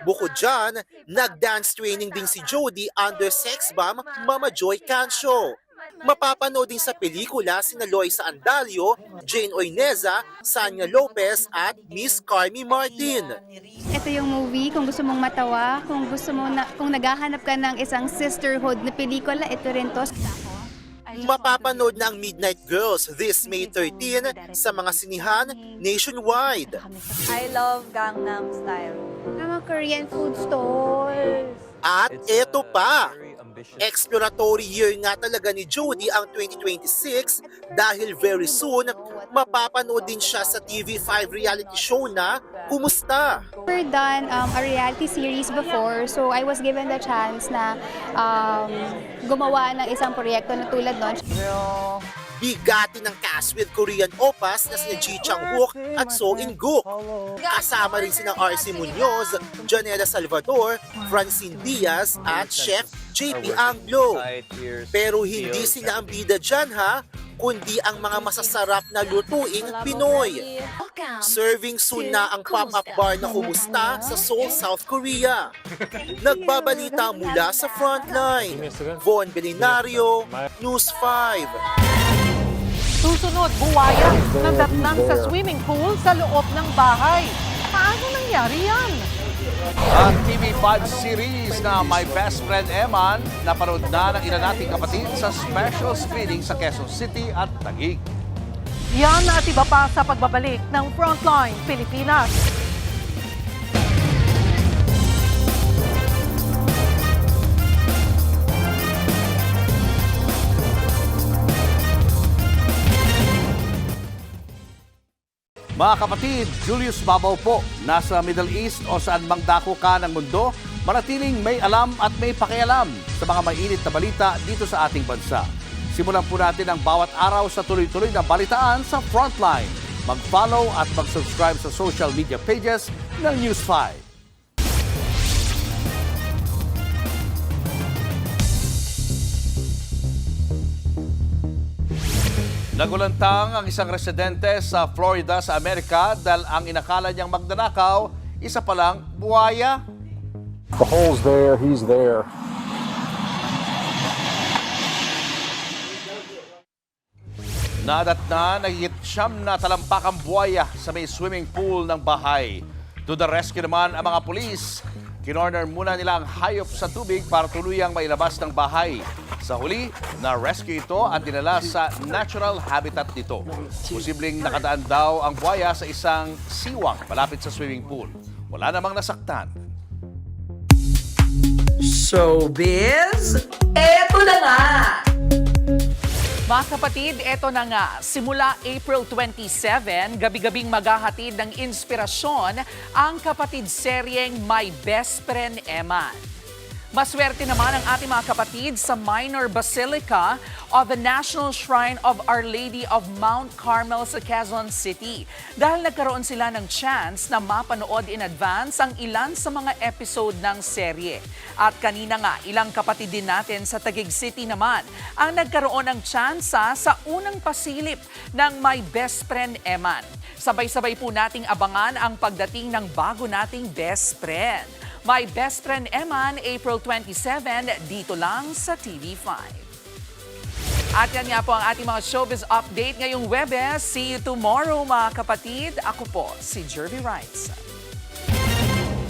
Bukod dyan, nag-dance training din si Jody under sex bomb Mama Joy Cancio. Mapapanood din sa pelikula sina Loisa Andalio, Jane Oineza, Sanya Lopez at Miss Carmi Martin. Ito yung movie, kung gusto mong matawa, kung naghahanap ka ng isang sisterhood na pelikula, ito rin to. Mapapanood na ang Midnight Girls this May 13 sa mga sinihan nationwide. I love Gangnam Style. Mga Korean food stores. At eto pa, exploratory year nga talaga ni Jody ang 2026 dahil very soon, mapapanood din siya sa TV5 reality show na Kumusta. We've done a reality series before, so I was given the chance na gumawa ng isang proyekto na tulad nun. Bigati ng cast with Korean opas na sina Ji Chang-wook at So In-guk. Kasama rin sina RC Munoz, Janela Salvador, Francine Diaz at Chef JP Anglo. Pero hindi sila ang bida dyan ha, kundi ang mga masasarap na lutuing Pinoy. Serving soon na ang pop-up bar na Kumusta sa Seoul, South Korea. Nagbabalita mula sa frontline. Von Belinario, News 5. Susunod, buwaya ng datnan sa swimming pool sa loob ng bahay. Paano nangyari yan? Ang TV5 series na My Best Friend Eman, napanood na ng ilan nating kapatid sa special screening sa Quezon City at Taguig. Yan at iba pa sa pagbabalik ng Frontline Pilipinas. Mga kapatid, Julius Babaw po, nasa Middle East o saan mang dako ka ng mundo, manatiling may alam at may pakialam sa mga mainit na balita dito sa ating bansa. Simulan po natin ang bawat araw sa tuloy-tuloy na balitaan sa Frontline. mag-follow at mag-subscribe sa social media pages ng News 5. Nagulantang ang isang residente sa Florida sa Amerika dahil ang inakala niyang magnanakaw, isa palang buhaya. The hole's there, he's there. Nadatna, nagigit siyam na talampakang buhaya sa may swimming pool ng bahay. To the rescue naman ang mga pulis. Kinorner muna nila ang hayop sa tubig para tuluyang mailabas ng bahay. Sa huli, na-rescue ito at dinala sa natural habitat nito. Posibleng nakadaan daw ang buhaya sa isang siwang malapit sa swimming pool. Wala namang nasaktan. Showbiz, eto na nga! Mga kapatid, eto na nga. Simula April 27, gabi-gabing maghahatid ng inspirasyon ang kapatid seryeng My Best Friend Eman. Maswerte naman ang ating mga kapatid sa Minor Basilica of the National Shrine of Our Lady of Mount Carmel sa Quezon City dahil nagkaroon sila ng chance na mapanood in advance ang ilan sa mga episode ng serye. At kanina nga, ilang kapatid din natin sa Taguig City naman ang nagkaroon ng tsansa sa unang pasilip ng My Best Friend Eman. Sabay-sabay po nating abangan ang pagdating ng bago nating best friend. My Best Friend Eman, April 27, dito lang sa TV5. At yan nga po ang ating mga showbiz update ngayong Webes. See you tomorrow mga kapatid. Ako po si Jervy Wrights.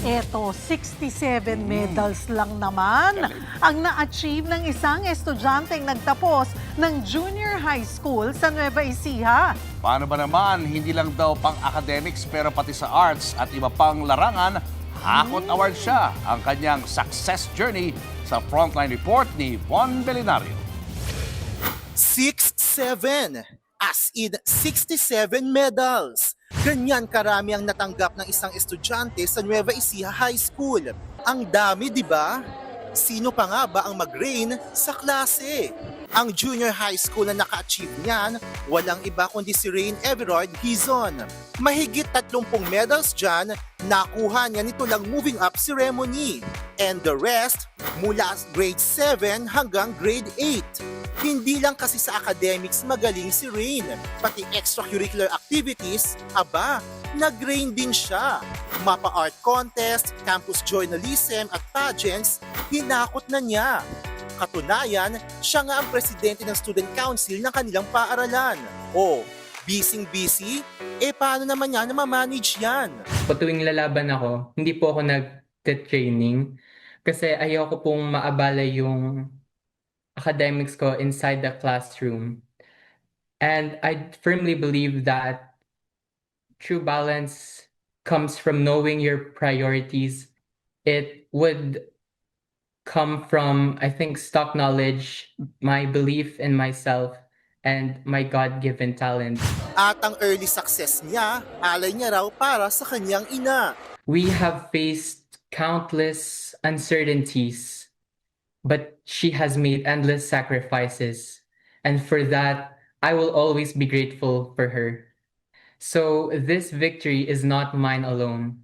Eto, 67 medals lang naman ang na-achieve ng isang estudyanteng nagtapos ng junior high school sa Nueva Ecija. Paano ba naman, hindi lang daw pang academics pero pati sa arts at iba pang larangan, Hakot Award siya ang kanyang success journey sa Frontline Report ni Von Belinario. 6-7, as in 67 medals. Ganyan karami ang natanggap ng isang estudyante sa Nueva Ecija High School. Ang dami, di ba? Sino pa nga ba ang mag-reign sa klase? Ang junior high school na naka-achieve niyan, walang iba kundi si Rain Everard Hizon. Mahigit 30 medals dyan, nakuha niya nito lang moving up ceremony. And the rest, mula grade 7 hanggang grade 8. Hindi lang kasi sa academics magaling si Rain, pati extracurricular activities, aba, nag-reign din siya. Mapa art contest, campus journalism at pageants, hinakot na niya. Katunayan, siya nga ang presidente ng student council ng kanilang paaralan. O, busy-busy? Paano naman niya na ma-manage yan? Pag tuwing lalaban ako, hindi po ako nag-training kasi ayoko pong maabala yung academics ko inside the classroom. And I firmly believe that true balance comes from knowing your priorities. It would come from, I think, stock knowledge, my belief in myself, and my God-given talent. At ang early success niya, alay niya raw para sa kanyang ina. We have faced countless uncertainties, but she has made endless sacrifices. And for that, I will always be grateful for her. So this victory is not mine alone.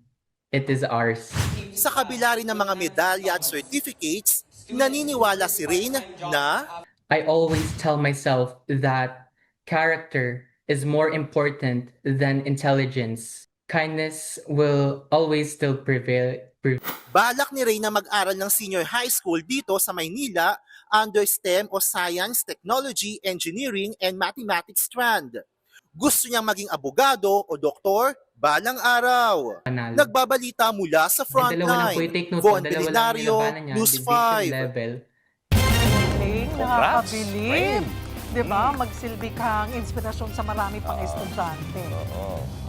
It is ours. Sa kabila rin ng mga medalya at certificates, naniniwala si Rain na I always tell myself that character is more important than intelligence. Kindness will always still prevail. balak ni Rain na mag-aral ng senior high school dito sa Maynila under STEM o Science, Technology, Engineering, and Mathematics strand. Gusto niyang maging abogado o doktor balang araw. Nagbabalita mula sa Frontline. Von Belinario, News 5. Nakakabilib. Diba? Magsilbi kang inspirasyon sa marami pang estudyante.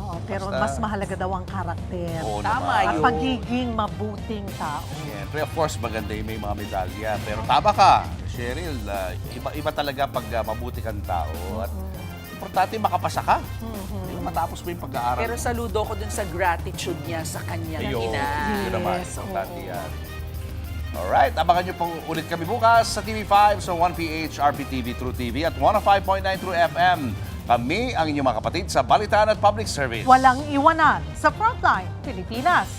Oo, pero mas mahalaga daw ang karakter. Tama At yun. pagiging mabuting tao. Siyempre, of course, maganda yung may mga medalya. Pero tama ka, Cheryl. Iba talaga pag mabuti kang tao. At importante makapasa ka. Matapos mo yung pag-aaral. Pero saludo ko dun sa gratitude niya sa kanyang ina. Yun naman. Importante yan. Alright, abangan nyo pong ulit kami bukas sa TV5 sa 1PH, RPTV, True TV at 105.9 True FM. Kami ang inyong mga kapatid sa Balitaan at Public Service. Walang iwanan sa Frontline Pilipinas.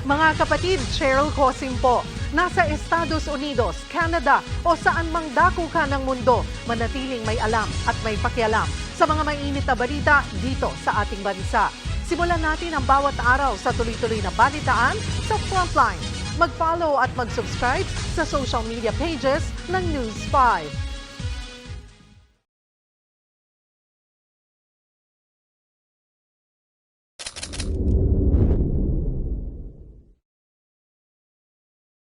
Mga kapatid, Cheryl Cosim po. Nasa Estados Unidos, Canada o saan mang dako ka ng mundo, manatiling may alam at may pakialam sa mga mainit na balita dito sa ating bansa. Simulan natin ang bawat araw sa tuloy-tuloy na balitaan sa Frontline. Mag-follow at mag-subscribe sa social media pages ng News 5.